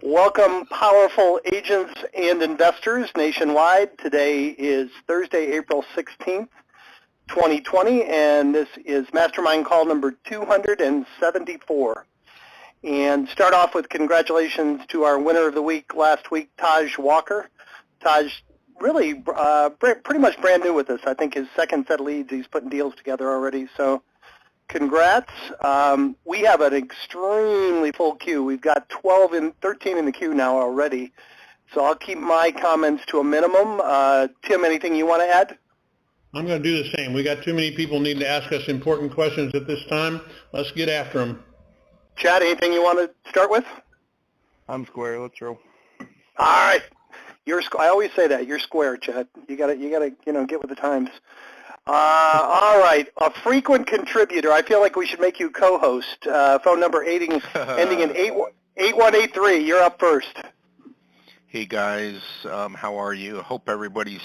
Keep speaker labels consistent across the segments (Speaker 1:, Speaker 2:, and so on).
Speaker 1: Welcome, powerful agents and investors nationwide. Today is Thursday, April 16th, 2020, and this is Mastermind Call number 274. And start off with congratulations to our winner of the week last week, Taj Walker. Taj, really pretty much brand new with us. I think his second set of leads, he's putting deals together already. So congrats. We have an extremely full queue. We've got 13 in the queue now already. So I'll keep my comments to a minimum. Tim, anything you want to add?
Speaker 2: I'm going to do the same. We got too many people needing to ask us important questions at this time. Let's get after them.
Speaker 1: Chad, anything you want to start with?
Speaker 3: I'm square. Let's roll.
Speaker 1: All right. I always say that. You're square, Chad. You gotta get with the times. All right. A frequent contributor. I feel like we should make you co-host. Phone number ending in 8183. You're up first.
Speaker 4: Hey guys, how are you? I hope everybody's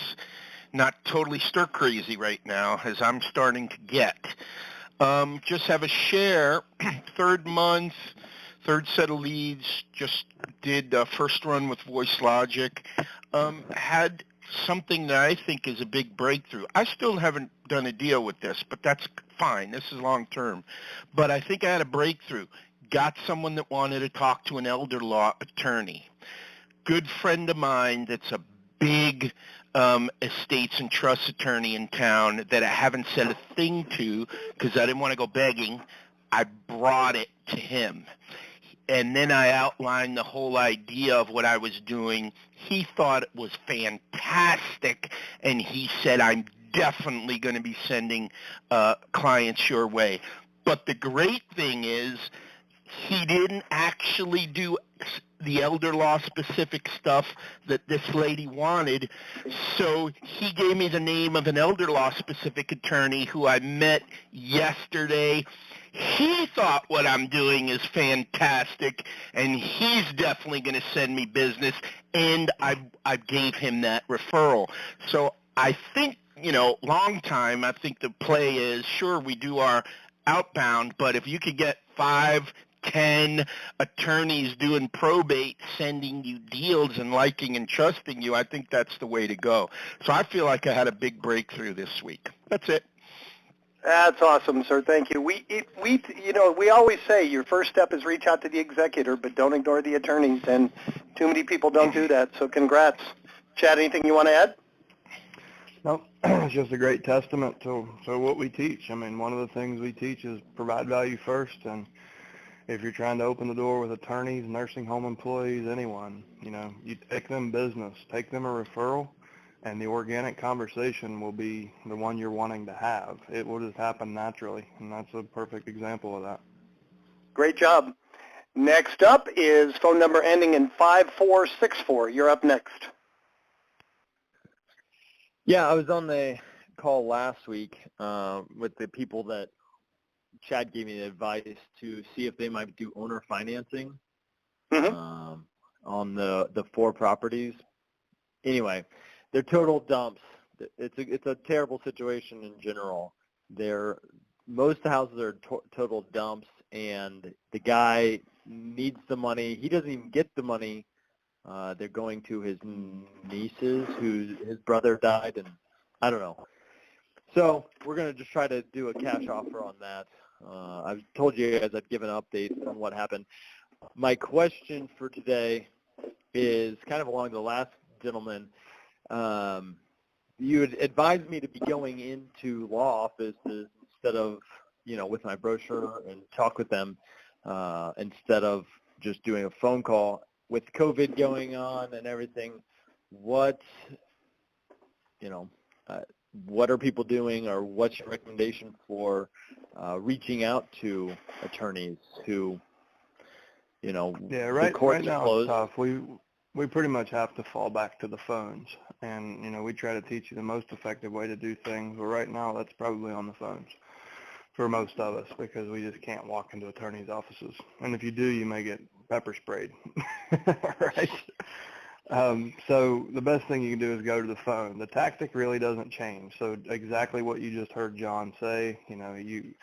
Speaker 4: not totally stir crazy right now, as I'm starting to get. Just have a share. Third month, third set of leads. Just did first run with Voice Logic. Had something that I think is a big breakthrough. I still haven't done a deal with this, but that's fine. This is long term. But I think I had a breakthrough. Got someone that wanted to talk to an elder law attorney. Good friend of mine that's a big estates and trust attorney in town that I haven't said a thing to because I didn't want to go begging. I brought it to him. And then I outlined the whole idea of what I was doing. He thought it was fantastic, and he said, I'm definitely going to be sending clients your way. But the great thing is he didn't actually do the elder law specific stuff that this lady wanted. So he gave me the name of an elder law specific attorney who I met yesterday. He thought what I'm doing is fantastic, and he's definitely going to send me business, and I gave him that referral. So I think, long time, I think the play is, sure, we do our outbound, but if you could get 5, 10 attorneys doing probate, sending you deals and liking and trusting you, I think that's the way to go. So I feel like I had a big breakthrough this week. That's it.
Speaker 1: That's awesome, sir. Thank you. We always say your first step is reach out to the executor, but don't ignore the attorneys, and too many people don't do that. So congrats. Chad, anything you want to add?
Speaker 3: No, it's just a great testament to what we teach. I mean, one of the things we teach is provide value first, and if you're trying to open the door with attorneys, nursing home employees, anyone, you take them business, take them a referral, and the organic conversation will be the one you're wanting to have. It will just happen naturally, and that's a perfect example of that.
Speaker 1: Great job. Next up is phone number ending in 5464. You're up next.
Speaker 5: Yeah, I was on the call last week with the people that Chad gave me the advice to see if they might do owner financing on the 4 properties. Anyway, they're total dumps. It's a terrible situation in general. Most houses are total dumps, and the guy needs the money. He doesn't even get the money. They're going to his nieces, his brother died, and I don't know. So we're going to just try to do a cash offer on that. I've told you guys I'd give an update on what happened. My question for today is kind of along the last gentleman. You had advised me to be going into law offices instead of, with my brochure and talk with them instead of just doing a phone call. With COVID going on and everything, what are people doing, or what's your recommendation for reaching out to attorneys who,
Speaker 3: right now it's tough. We pretty much have to fall back to the phones, and we try to teach you the most effective way to do things. But right now, that's probably on the phones for most of us, because we just can't walk into attorneys' offices. And if you do, you may get pepper sprayed, right? So the best thing you can do is go to the phone. The tactic really doesn't change. So exactly what you just heard John say, you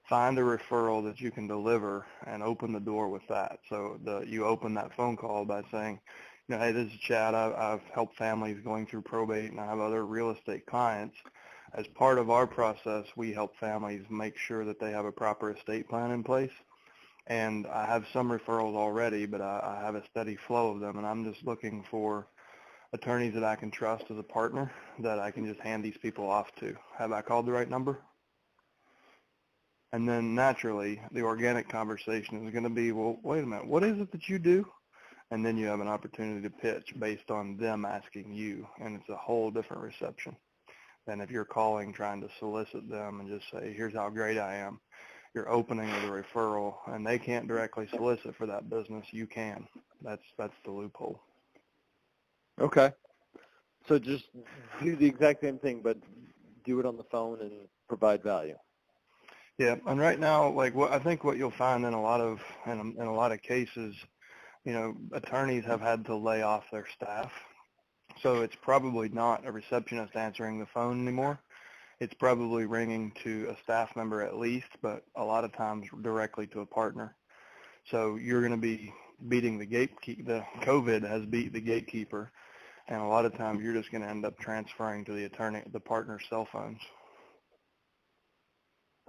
Speaker 3: find a referral that you can deliver and open the door with that. So you open that phone call by saying, hey, this is Chad. I've helped families going through probate, and I have other real estate clients. As part of our process, we help families make sure that they have a proper estate plan in place. And I have some referrals already, but I have a steady flow of them, and I'm just looking for attorneys that I can trust as a partner that I can just hand these people off to. Have I called the right number? And then naturally, the organic conversation is going to be, well, wait a minute, what is it that you do? And then you have an opportunity to pitch based on them asking you, and it's a whole different reception than if you're calling trying to solicit them and just say, here's how great I am. You're opening with a referral, and they can't directly solicit for that business. You can. That's the loophole.
Speaker 5: Okay. So just do the exact same thing, but do it on the phone and provide value.
Speaker 3: Yeah, and right now, I think what you'll find in a lot of cases, attorneys have had to lay off their staff. So it's probably not a receptionist answering the phone anymore. It's probably ringing to a staff member at least, but a lot of times directly to a partner. So you're going to be beating the gatekeeper. The COVID has beat the gatekeeper, and a lot of times you're just going to end up transferring to the partner's cell phones.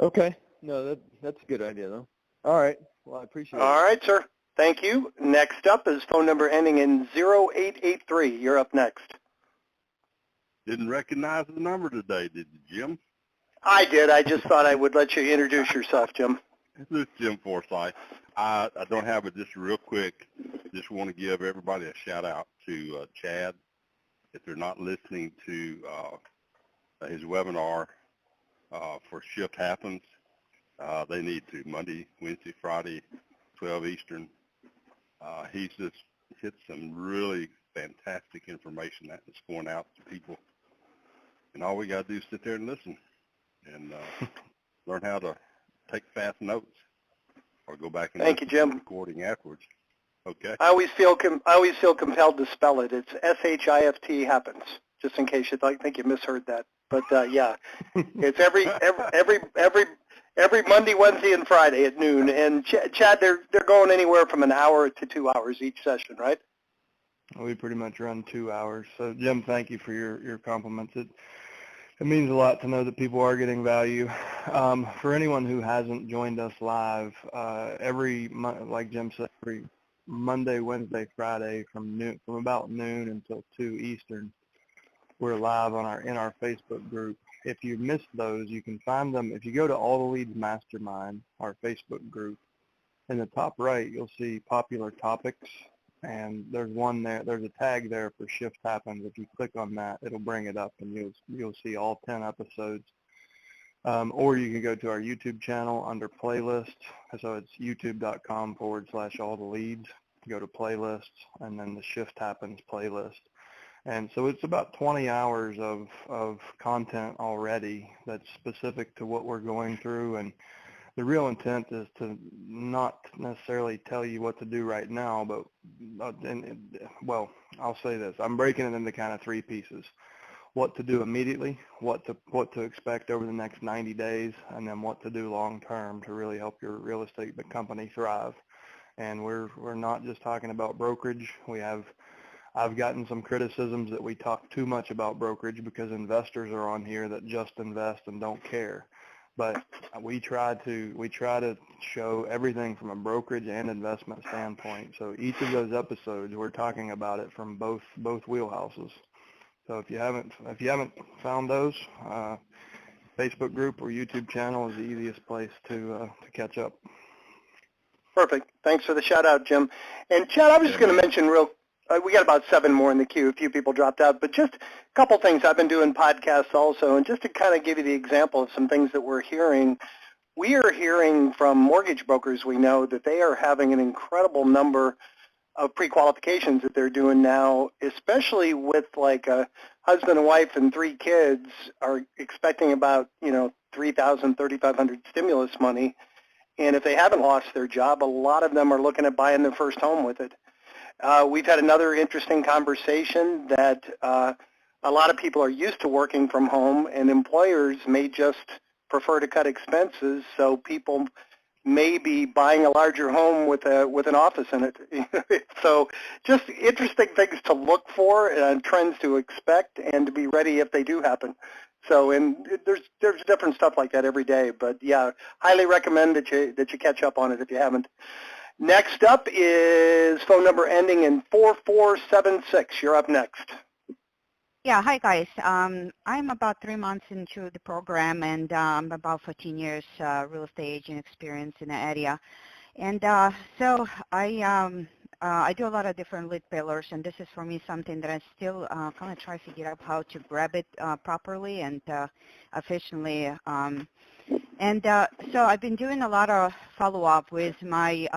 Speaker 5: Okay. No, that's a good idea, though. All right. Well, I appreciate it.
Speaker 1: All right, sir. Thank you. Next up is phone number ending in 0883. You're up next.
Speaker 6: Didn't recognize the number today, did you, Jim?
Speaker 1: I did. I just thought I would let you introduce yourself, Jim.
Speaker 6: This is Jim Forsythe. I don't have it just real quick. Just want to give everybody a shout out to Chad. If they're not listening to his webinar for Shift Happens, they need to. Monday, Wednesday, Friday, 12 Eastern. He's just hit some really fantastic information that's going out to people. And all we got to do is sit there and listen and learn how to take fast notes or go back and
Speaker 1: Thank you, Jim.
Speaker 6: to the recording afterwards. Okay.
Speaker 1: I always feel compelled to spell it. It's SHIFT happens, just in case you think you misheard that. But yeah, it's every Monday, Wednesday, and Friday at noon. And Chad, they're going anywhere from an hour to 2 hours each session, right?
Speaker 3: We pretty much run 2 hours. So Jim, thank you for your compliments. It means a lot to know that people are getting value. For anyone who hasn't joined us live, like Jim said, every Monday, Wednesday, Friday from about noon until 2 Eastern, we're live in our Facebook group. If you missed those, you can find them. If you go to All the Leads Mastermind, our Facebook group, in the top right, you'll see popular topics. And there's one there. There's a tag there for Shift Happens. If you click on that, it'll bring it up, and you'll see all 10 episodes. Or you can go to our YouTube channel under playlist. So it's youtube.com/alltheleads. Go to playlists, and then the Shift Happens playlist. And so it's about 20 hours of content already that's specific to what we're going through. And the real intent is to not necessarily tell you what to do right now, but, I'll say this. I'm breaking it into kind of 3 pieces. What to do immediately, what to expect over the next 90 days, and then what to do long term to really help your real estate company thrive. And we're not just talking about brokerage. I've gotten some criticisms that we talk too much about brokerage because investors are on here that just invest and don't care. But we try to show everything from a brokerage and investment standpoint. So each of those episodes, we're talking about it from both wheelhouses. So if you haven't found those, Facebook group or YouTube channel is the easiest place to catch up.
Speaker 1: Perfect. Thanks for the shout out, Jim. And Chad, I was just going to mention we got about 7 more in the queue. A few people dropped out, but just a couple things. I've been doing podcasts also, and just to kind of give you the example of some things that we're hearing, we are hearing from mortgage brokers we know that they are having an incredible number of pre-qualifications that they're doing now, especially with like a husband and wife and 3 kids are expecting about, $3,000, $3,500 stimulus money. And if they haven't lost their job, a lot of them are looking at buying their first home with it. We've had another interesting conversation that a lot of people are used to working from home, and employers may just prefer to cut expenses, so people may be buying a larger home with an office in it. So just interesting things to look for, trends to expect, and to be ready if they do happen. So, and there's different stuff like that every day. But yeah, highly recommend that you catch up on it if you haven't. Next up is phone number ending in 4476. You're up next.
Speaker 7: Yeah, hi guys. I'm about 3 months into the program, and about 14 years real estate agent experience in the area. And so I do a lot of different lead pillars, and this is for me something that I still kind of try to figure out how to grab it properly and efficiently. So I've been doing a lot of follow-up with my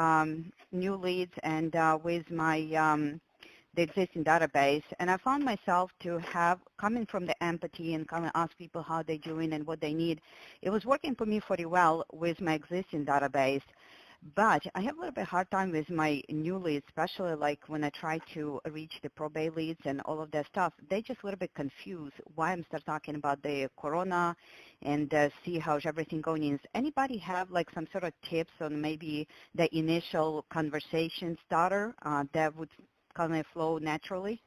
Speaker 7: new leads and with my the existing database, and I found myself to have, coming from the empathy and kind of ask people how they're doing and what they need. It was working for me pretty well with my existing database, but I have a little bit hard time with my new leads, especially like when I try to reach the probate leads and all of that stuff. They just a little bit confused why I'm start talking about the corona and see how's everything going in. Does anybody have like some sort of tips on maybe the initial conversation starter that would kind of flow naturally?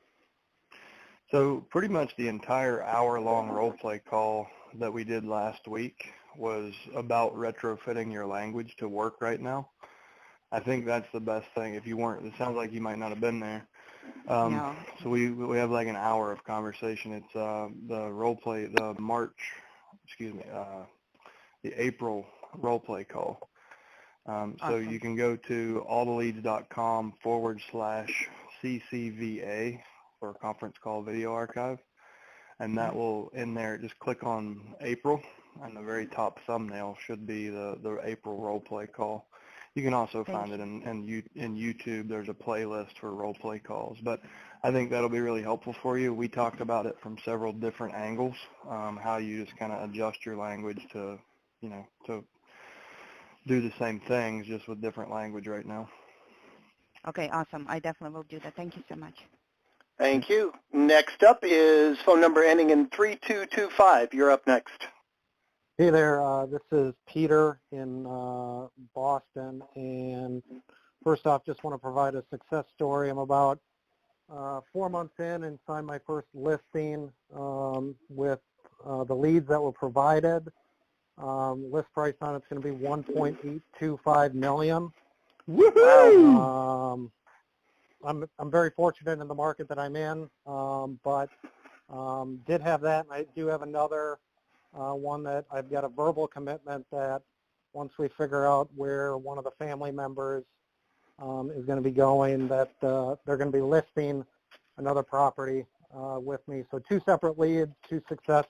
Speaker 3: So pretty much the entire hour-long role play call that we did last week was about retrofitting your language to work right now. I think that's the best thing. If you weren't, it sounds like you might not have been there.
Speaker 7: No.
Speaker 3: So we have like an hour of conversation. It's the role play, the April role play call. So
Speaker 7: Awesome.
Speaker 3: you can go to alltheleads.com/CCVA for a conference call video archive, and that will, in there, just click on April, and the very top thumbnail should be the April role play call. You can also find it in YouTube. There's a playlist for role play calls, but I think that'll be really helpful for you. We talked about it from several different angles, how you just kind of adjust your language to, to do the same things just with different language right now.
Speaker 7: Okay, awesome. I definitely will do that. Thank you so much.
Speaker 1: Thank you. Next up is phone number ending in 3225. You're up next.
Speaker 8: Hey there, this is Peter in Boston, and first off, just want to provide a success story. I'm about 4 months in and signed my first listing with the leads that were provided. List price on it's going to be $1.825 million.
Speaker 1: Woohoo!
Speaker 8: I'm very fortunate in the market that I'm in, but did have that, and I do have another one that I've got a verbal commitment that once we figure out where one of the family members is going to be going, that they're going to be listing another property with me. So 2 separate leads, 2 success,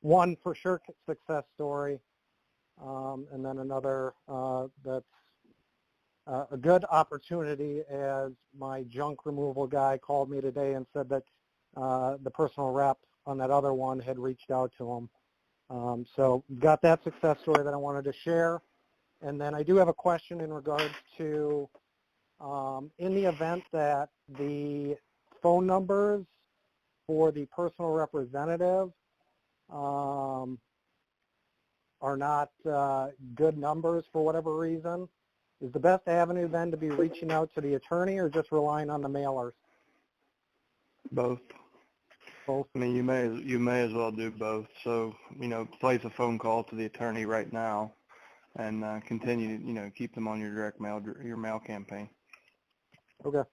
Speaker 8: 1 for sure success story, and then another that's a good opportunity, as my junk removal guy called me today and said that the personal rep on that other one had reached out to him. So got that success story that I wanted to share. And then I do have a question in regards to in the event that the phone numbers for the personal representative are not good numbers for whatever reason, is the best avenue then to be reaching out to the attorney or just relying on the mailers?
Speaker 3: Both.
Speaker 8: Both.
Speaker 3: I mean, you may as well do both. So, place a phone call to the attorney right now, and continue, keep them on your direct mail, your mail campaign.
Speaker 8: Okay.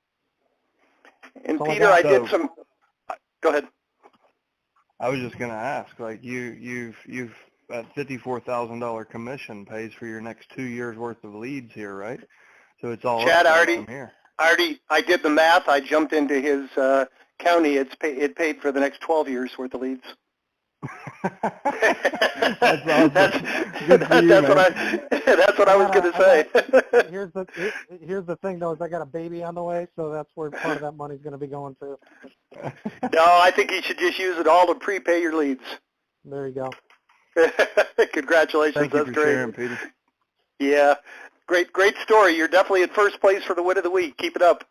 Speaker 1: And
Speaker 8: So
Speaker 1: Peter, I did some. Go ahead.
Speaker 3: I was just going to ask, like you've that $54,000 commission pays for your next 2 years worth of leads here, right? So it's all
Speaker 1: Chad,
Speaker 3: from here.
Speaker 1: I did the math. I jumped into his county. It paid for the next 12 years worth of leads.
Speaker 3: That's awesome.
Speaker 1: That's what I was going to say.
Speaker 8: Here's the thing, though, is I got a baby on the way, so that's where part of that money's going to be going to.
Speaker 1: No, I think you should just use it all to prepay your leads.
Speaker 8: There you go.
Speaker 1: Congratulations.
Speaker 3: Thank you
Speaker 1: That's
Speaker 3: for
Speaker 1: great.
Speaker 3: sharing, Peter.
Speaker 1: Yeah, great story. You're definitely in first place for the win of the week. Keep it up.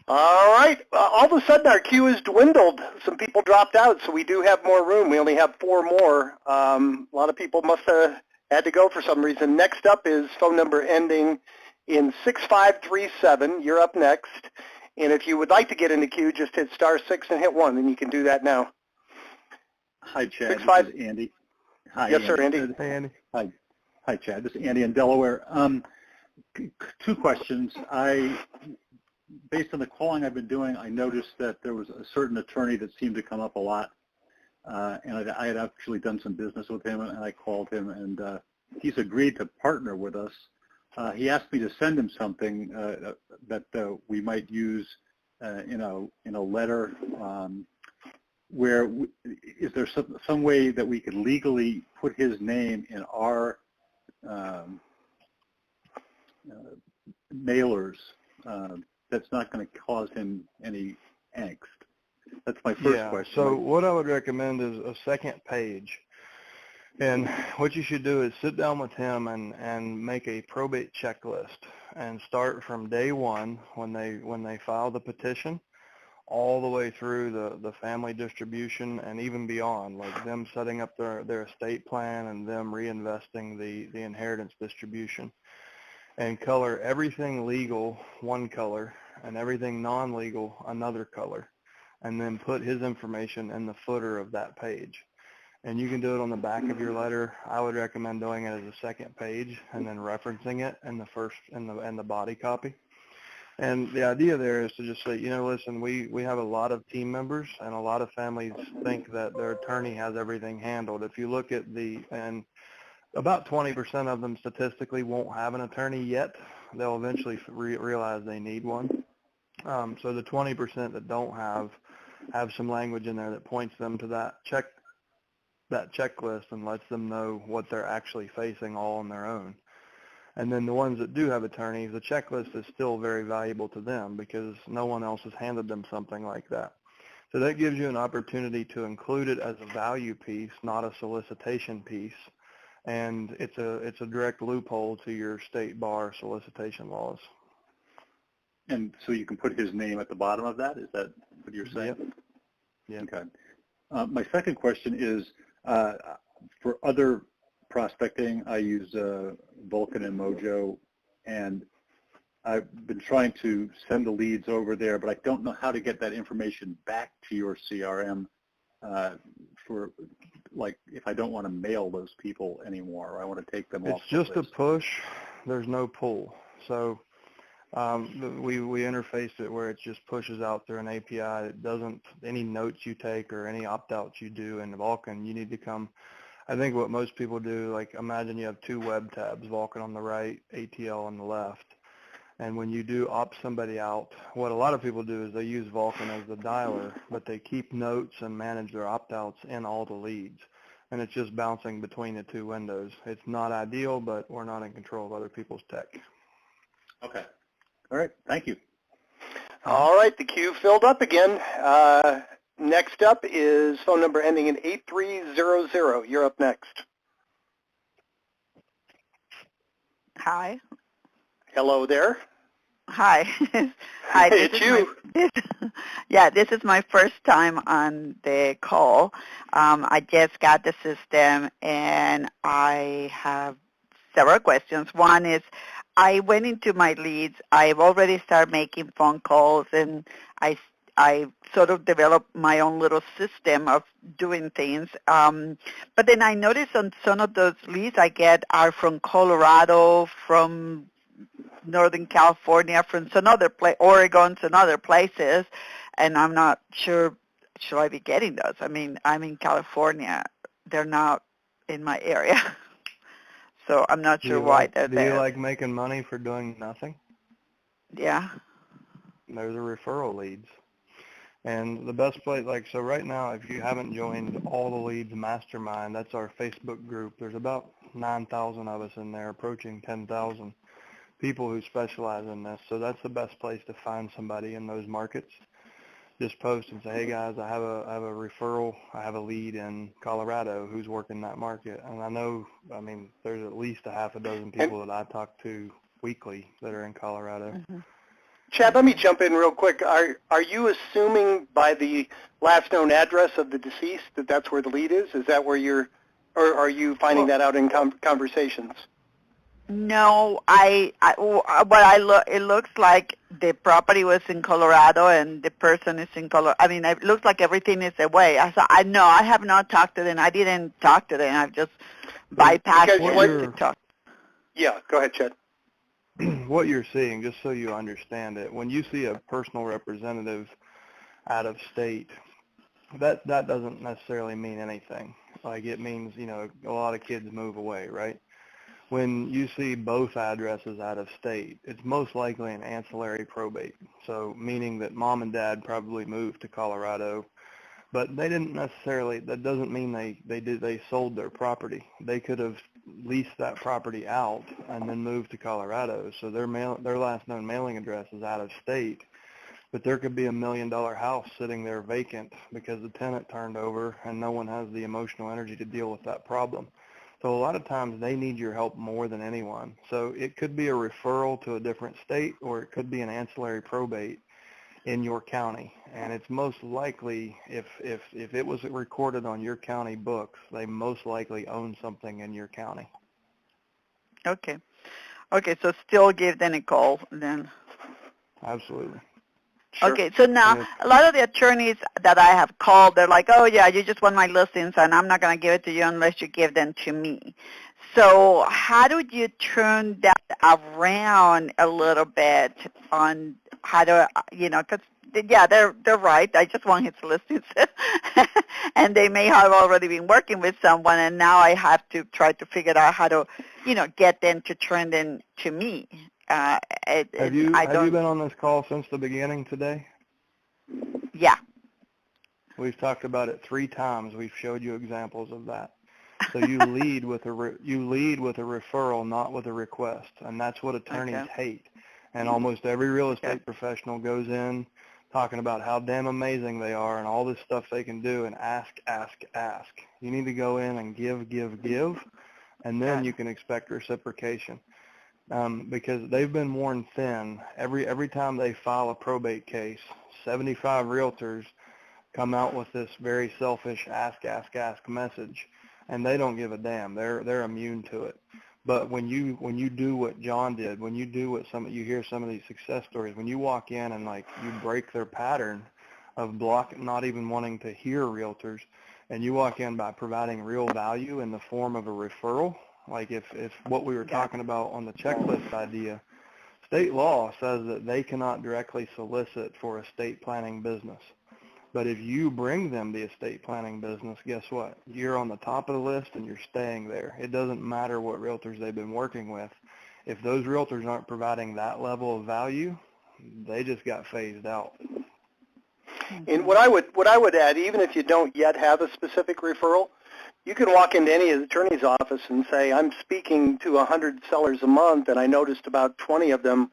Speaker 1: All right. All of a sudden, our queue has dwindled. Some people dropped out, so we do have more room. We only have 4 more. A lot of people must have had to go for some reason. Next up is phone number ending in 6537. You're up next. And if you would like to get in the queue, just hit *6 and hit 1, and you can do that now.
Speaker 9: Hi, Chad.
Speaker 1: 65.
Speaker 9: This is Andy. Hi,
Speaker 1: Yes, sir,
Speaker 9: Andy.
Speaker 1: Andy.
Speaker 3: Hey, Andy.
Speaker 9: Hi, Chad. This is Andy in Delaware. 2 questions. Based on the calling I've been doing, I noticed that there was a certain attorney that seemed to come up a lot, and I had actually done some business with him, and I called him, and he's agreed to partner with us. He asked me to send him something that we might use in a letter. Is there some way that we could legally put his name in our mailers that's not going to cause him any angst? That's my first question.
Speaker 3: So what I would recommend is a second page. And what you should do is sit down with him and make a probate checklist and start from day 1 when they file the petition all the way through the family distribution and even beyond, like them setting up their estate plan and them reinvesting the inheritance distribution. And color everything legal one color and everything non-legal another color, and then put his information in the footer of that page. And you can do it on the back of your letter. I would recommend doing it as a second page and then referencing it in the first in the body copy. And the idea there is to just say, listen, we have a lot of team members, and a lot of families think that their attorney has everything handled. If you look at and about 20% of them statistically won't have an attorney yet. They'll eventually realize they need one. So the 20% that don't have some language in there that points them to that checklist and lets them know what they're actually facing all on their own. And then the ones that do have attorneys, the checklist is still very valuable to them because no one else has handed them something like that. So that gives you an opportunity to include it as a value piece, not a solicitation piece. And it's a direct loophole to your state bar solicitation laws.
Speaker 9: And so you can put his name at the bottom of that? Is that what you're saying?
Speaker 3: Yep.
Speaker 9: Okay. My second question is, for other prospecting, I use Vulcan and Mojo, and I've been trying to send the leads over there, but I don't know how to get that information back to your CRM for, like, if I don't want to mail those people anymore, or I want to take them off.
Speaker 3: It's just a push. There's no pull. So we interface it where it just pushes out through an API. It doesn't, any notes you take or any opt-outs you do in Vulcan, you need to come. I think what most people do, like imagine you have 2 web tabs, Vulcan on the right, ATL on the left. And when you do opt somebody out, what a lot of people do is they use Vulcan as the dialer, but they keep notes and manage their opt-outs in all the leads. And it's just bouncing between the 2 windows. It's not ideal, but we're not in control of other people's tech.
Speaker 9: Okay. All right. Thank you.
Speaker 1: All right, the queue filled up again. Next up is phone number ending in 8300. You're up next.
Speaker 10: Hi.
Speaker 1: Hello there.
Speaker 10: Hi. Hi.
Speaker 1: Hey, it's you.
Speaker 10: This is my first time on the call. I just got the system, and I have several questions. One is, I went into my leads. I've already started making phone calls, and I sort of developed my own little system of doing things. But then I noticed on some of those leads I get are from Colorado, from Northern California, from some other Oregon, some other places, and I'm not sure, should I be getting those? I mean, I'm in California. They're not in my area. So I'm not sure why they're there.
Speaker 3: Do you like making money for doing nothing?
Speaker 10: Yeah.
Speaker 3: There's the referral leads. And the best place, so right now, if you haven't joined All the Leads Mastermind, that's our Facebook group. There's about 9,000 of us in there, approaching 10,000 people who specialize in this. So that's the best place to find somebody in those markets. Just post and say, hey guys, I have a referral, I have a lead in Colorado who's working that market. And I know, there's at least a half a dozen people that I talk to weekly that are in Colorado.
Speaker 10: Mm-hmm.
Speaker 1: Chad, let me jump in real quick. Are you assuming by the last known address of the deceased that that's where the lead is? Is that where you're, or are you finding that out in conversations?
Speaker 10: No, it looks like the property was in Colorado and the person is in Colorado. I mean, it looks like everything is away. I have not talked to them. I didn't talk to them. I've just bypassed them to talk.
Speaker 1: Yeah, go ahead, Chad.
Speaker 3: What you're seeing, just so you understand it, when you see a personal representative out of state, that doesn't necessarily mean anything. Like, it means, you know, a lot of kids move away, right? When you see both addresses out of state, it's most likely an ancillary probate. So meaning that mom and dad probably moved to Colorado, but they didn't necessarily, that doesn't mean they sold their property. They could have leased that property out and then moved to Colorado. So their last known mailing address is out of state, but there could be $1 million house sitting there vacant because the tenant turned over and no one has the emotional energy to deal with that problem. So a lot of times they need your help more than anyone. So it could be a referral to a different state, or it could be an ancillary probate in your county. And it's most likely, if it was recorded on your county books, they most likely own something in your county.
Speaker 10: Okay. Okay, so still give them a call then.
Speaker 3: Absolutely.
Speaker 1: Sure.
Speaker 10: Okay, so now a lot of the attorneys that I have called, they're like, oh, yeah, you just want my listings, and I'm not going to give it to you unless you give them to me. So how do you turn that around a little bit on how to, you know, because, yeah, they're right. I just want his listings. And they may have already been working with someone, and now I have to try to figure out how to, you know, get them to turn them to me.
Speaker 3: Have you been on this call since the beginning today?
Speaker 10: Yeah.
Speaker 3: We've talked about it 3 times. We've showed you examples of that. So you lead with a referral, not with a request, and that's what attorneys hate. And almost every real estate professional goes in talking about how damn amazing they are and all this stuff they can do, and ask. You need to go in and give, and then you can expect reciprocation. Because they've been worn thin. Every time they file a probate case, 75 realtors come out with this very selfish ask message, and they don't give a damn. They're immune to it. But when you do what John did, when you do what you hear some of these success stories, when you walk in and like you break their pattern of not even wanting to hear realtors, and you walk in by providing real value in the form of a referral. Like if what we were talking about on the checklist idea, state law says that they cannot directly solicit for estate planning business. But if you bring them the estate planning business, guess what? You're on the top of the list and you're staying there. It doesn't matter what realtors they've been working with. If those realtors aren't providing that level of value, they just got phased out.
Speaker 1: And what I would add, even if you don't yet have a specific referral, you can walk into any attorney's office and say, I'm speaking to 100 sellers a month, and I noticed about 20 of them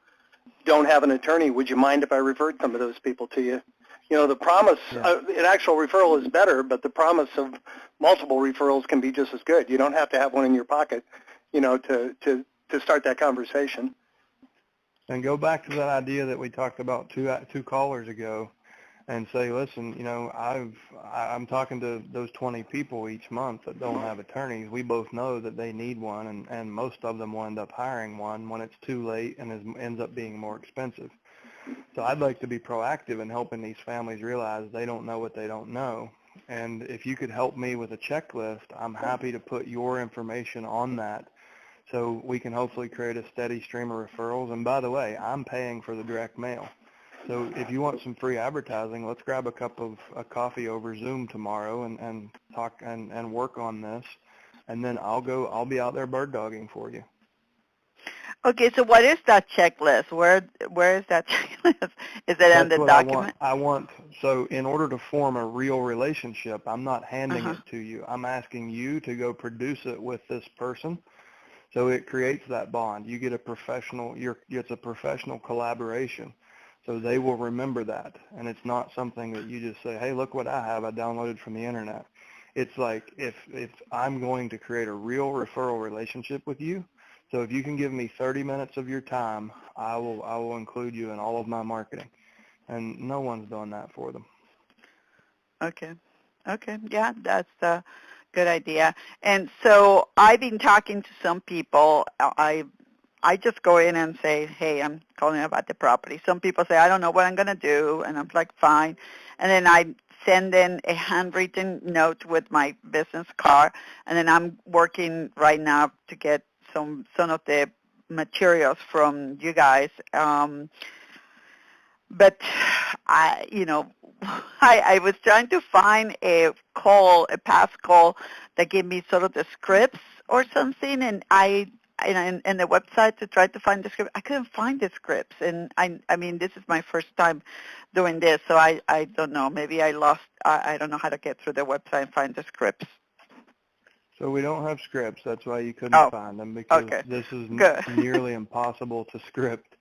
Speaker 1: don't have an attorney. Would you mind if I referred some of those people to you? You know, the promise, an actual referral is better, but the promise of multiple referrals can be just as good. You don't have to have one in your pocket, you know, to start that conversation.
Speaker 3: And go back to that idea that we talked about two callers ago, and say, listen, you know, I'm talking to those 20 people each month that don't have attorneys. We both know that they need one, and most of them will end up hiring one when it's too late and ends up being more expensive. So I'd like to be proactive in helping these families realize they don't know what they don't know. And if you could help me with a checklist, I'm happy to put your information on that so we can hopefully create a steady stream of referrals. And by the way, I'm paying for the direct mail. So if you want some free advertising, let's grab a cup of coffee over Zoom tomorrow and talk and work on this, and then I'll be out there bird dogging for you.
Speaker 10: Okay, so what is that checklist? Where is that checklist? Is it in the document?
Speaker 3: I want so in order to form a real relationship, I'm not handing it to you. I'm asking you to go produce it with this person. So it creates that bond. You get a professional. It's a professional collaboration. So they will remember that, and it's not something that you just say, hey, look what I have. I downloaded from the internet. It's like if I'm going to create a real referral relationship with you, So if you can give me 30 minutes of your time, I will include you in all of my marketing. And no one's doing that for them.
Speaker 10: Okay. Okay. Yeah, that's a good idea. And so I've been talking to some people. I just go in and say, hey, I'm calling about the property. Some people say, I don't know what I'm going to do. And I'm like, fine. And then I send in a handwritten note with my business card. And then I'm working right now to get some of the materials from you guys. But I was trying to find a past call that gave me sort of the scripts or something, and in the website to try to find the script. I couldn't find the scripts, and I mean, this is my first time doing this, so I don't know. Maybe I lost. I don't know how to get through the website and find the scripts.
Speaker 3: So we don't have scripts. That's why you couldn't find them, because this is nearly impossible to script.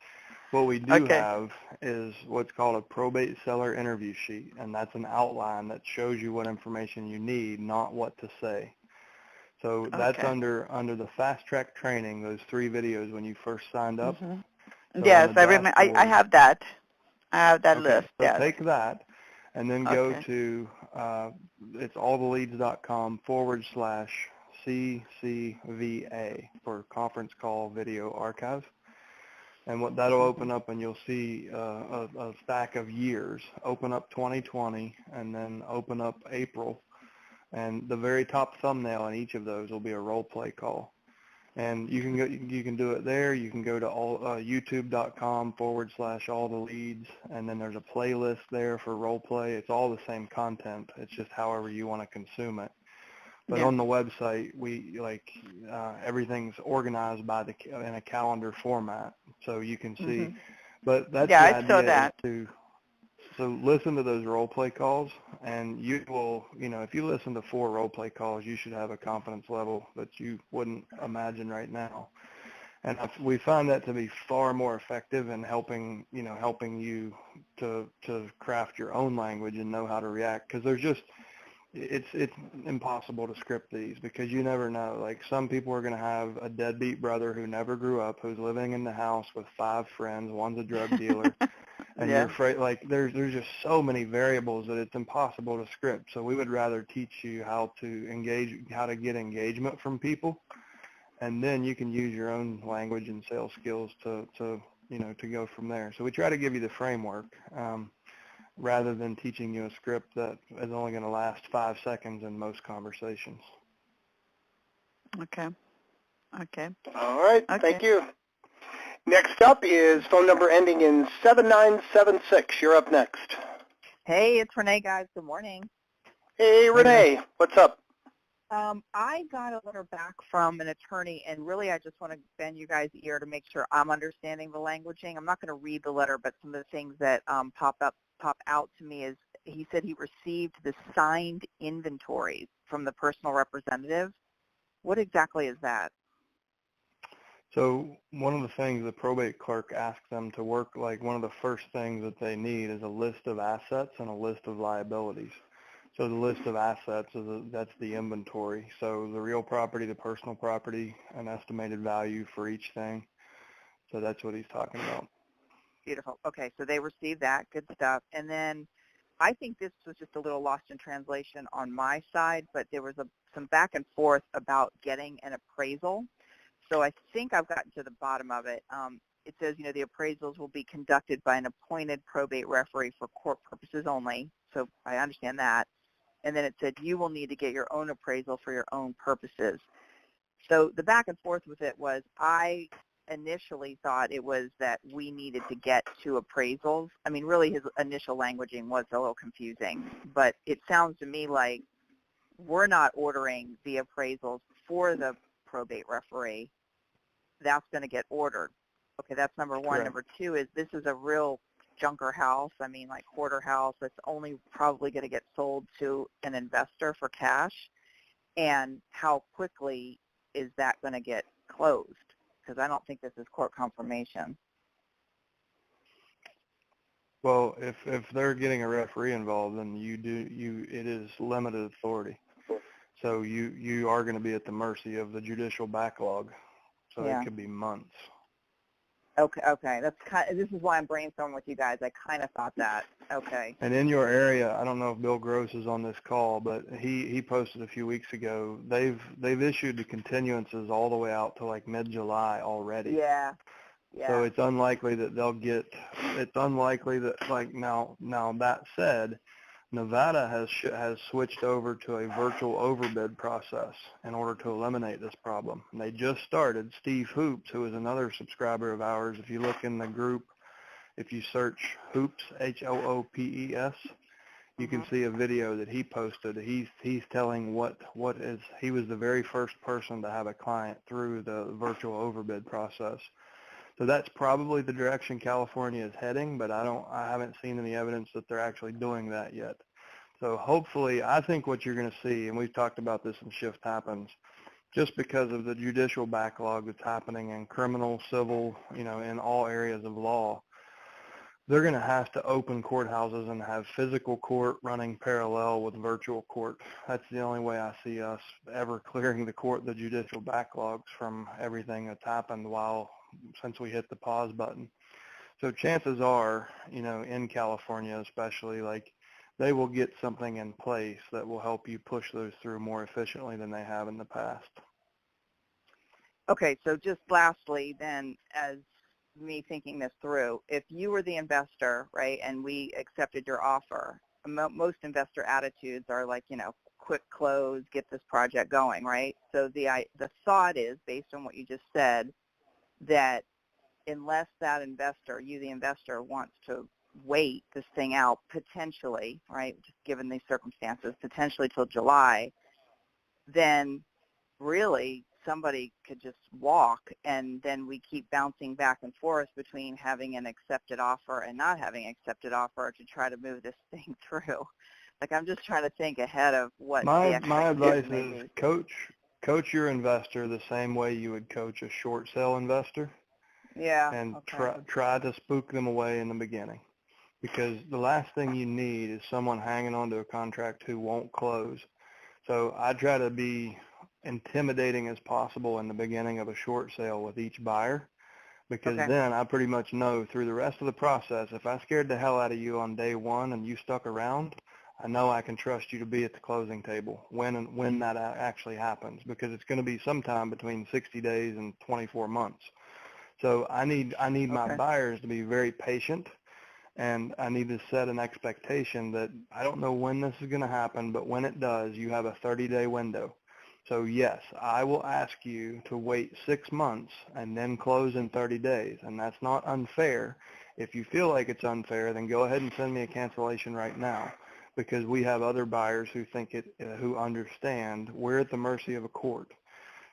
Speaker 3: What we do have is what's called a probate seller interview sheet, and that's an outline that shows you what information you need, not what to say. So that's under the fast track training, those 3 videos when you first signed up. So
Speaker 10: yes, I remember. I have that. I have that list.
Speaker 3: So
Speaker 10: yes.
Speaker 3: take that and then go to it's alltheleads.com/CCVA for conference call video archive. And what that'll open up, and you'll see a stack of years. Open up 2020 and then open up April. And the very top thumbnail in each of those will be a role play call. And you can do it there. You can go to youtube.com/alltheleads, and then there's a playlist there for role play. It's all the same content. It's just however you want to consume it. But on the website, everything's organized in a calendar format, so you can see. But that's the idea.
Speaker 10: I saw that.
Speaker 3: So listen to those role play calls, and you will, if you listen to 4 role play calls, you should have a confidence level that you wouldn't imagine right now. And we find that to be far more effective in helping you to craft your own language and know how to react, because it's impossible to script these, because you never know. Like, some people are going to have a deadbeat brother who never grew up, who's living in the house with 5 friends. One's a drug dealer. And you're afraid, there's just so many variables that it's impossible to script. So we would rather teach you how to get engagement from people, and then you can use your own language and sales skills to go from there. So we try to give you the framework, rather than teaching you a script that is only going to last 5 seconds in most conversations.
Speaker 10: Okay.
Speaker 1: All right. Thank you. Next up is phone number ending in 7976. You're up next.
Speaker 11: Hey, it's Renee, guys. Good morning.
Speaker 1: Hey, Renee. What's up?
Speaker 11: I got a letter back from an attorney, and really I just want to bend you guys' ear to make sure I'm understanding the languaging. I'm not going to read the letter, but some of the things that pop out to me is he said he received the signed inventories from the personal representative. What exactly is that?
Speaker 3: So one of the things the probate clerk asks them to work, one of the first things that they need is a list of assets and a list of liabilities. So the list of assets, that's the inventory. So the real property, the personal property, an estimated value for each thing. So that's what he's talking about.
Speaker 11: Beautiful. Okay, so they received that. Good stuff. And then I think this was just a little lost in translation on my side, but there was some back and forth about getting an appraisal. So I think I've gotten to the bottom of it. It says, the appraisals will be conducted by an appointed probate referee for court purposes only. So I understand that. And then it said you will need to get your own appraisal for your own purposes. So the back and forth with it was, I initially thought it was that we needed to get 2 appraisals. I mean, really his initial languaging was a little confusing, but it sounds to me like we're not ordering the appraisals for the probate referee. That's going to get ordered. Okay, that's number 1.
Speaker 3: Correct.
Speaker 11: Number 2 is this is a real junker house. I mean, like hoarder house that's only probably going to get sold to an investor for cash. And how quickly is that going to get closed? Because I don't think this is court confirmation.
Speaker 3: Well, if they're getting a referee involved, then it is limited authority. So you are going to be at the mercy of the judicial backlog. so it could be months.
Speaker 11: Okay. This is why I'm brainstorming with you guys. I kind of thought that. Okay.
Speaker 3: And in your area, I don't know if Bill Gross is on this call, but he posted a few weeks ago. They've issued the continuances all the way out to like mid-July already.
Speaker 11: Yeah.
Speaker 3: So it's unlikely that they'll get. It's unlikely that like now. That said, Nevada has switched over to a virtual overbid process in order to eliminate this problem. And they just started. Steve Hoops, who is another subscriber of ours, if you look in the group, if you search Hoops, Hoopes, you can see a video that he posted. He's telling he was the very first person to have a client through the virtual overbid process. So that's probably the direction California is heading, but I haven't seen any evidence that they're actually doing that yet. So hopefully, I think what you're going to see, and we've talked about this in Shift Happens, just because of the judicial backlog that's happening in criminal, civil, in all areas of law, they're going to have to open courthouses and have physical court running parallel with virtual court. That's the only way I see us ever clearing the judicial backlogs from everything that's happened since we hit the pause button. So chances are, in California especially, like they will get something in place that will help you push those through more efficiently than they have in the past.
Speaker 11: Okay, so just lastly then, as me thinking this through, if you were the investor, right, and we accepted your offer, most investor attitudes are like, quick close, get this project going, right? So the thought is, based on what you just said, that unless that investor, you the investor, wants to wait this thing out potentially, right, just given these circumstances, potentially till July, then really somebody could just walk, and then we keep bouncing back and forth between having an accepted offer and not having an accepted offer to try to move this thing through. Like, I'm just trying to think ahead of what
Speaker 3: my advice
Speaker 11: may
Speaker 3: is
Speaker 11: be.
Speaker 3: coach your investor the same way you would coach a short sale investor.
Speaker 11: Yeah.
Speaker 3: And
Speaker 11: okay.
Speaker 3: try to spook them away in the beginning, because the last thing you need is someone hanging on to a contract who won't close. So I try to be intimidating as possible in the beginning of a short sale with each buyer, because then I pretty much know through the rest of the process, if I scared the hell out of you on day one and you stuck around, I know I can trust you to be at the closing table when that actually happens, because it's going to be sometime between 60 days and 24 months. So I need my buyers to be very patient, and I need to set an expectation that I don't know when this is going to happen, but when it does, you have a 30-day window. So yes, I will ask you to wait 6 months and then close in 30 days, and that's not unfair. If you feel like it's unfair, then go ahead and send me a cancellation right now, because we have other buyers who understand we're at the mercy of a court.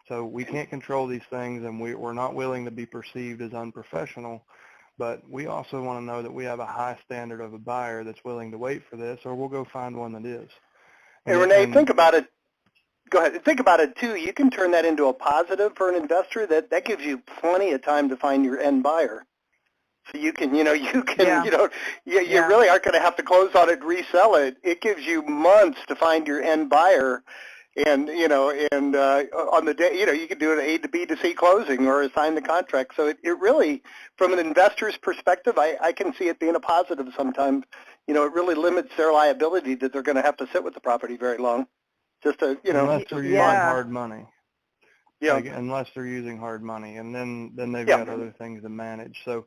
Speaker 3: So we can't control these things, and we're not willing to be perceived as unprofessional, but we also want to know that we have a high standard of a buyer that's willing to wait for this, or we'll go find one that is.
Speaker 1: Hey, Renee, think about it. Go ahead. Think about it, too. You can turn that into a positive for an investor. That gives you plenty of time to find your end buyer. So you really aren't going to have to close on it, resell it. It gives you months to find your end buyer. And, on the day, you can do an A to B to C closing or assign the contract. So it really, from an investor's perspective, I can see it being a positive sometimes. It really limits their liability that they're going to have to sit with the property very long. Just to,
Speaker 3: unless they're using hard money.
Speaker 1: Yeah.
Speaker 3: Unless they're using hard money. And then they've got other things to manage. So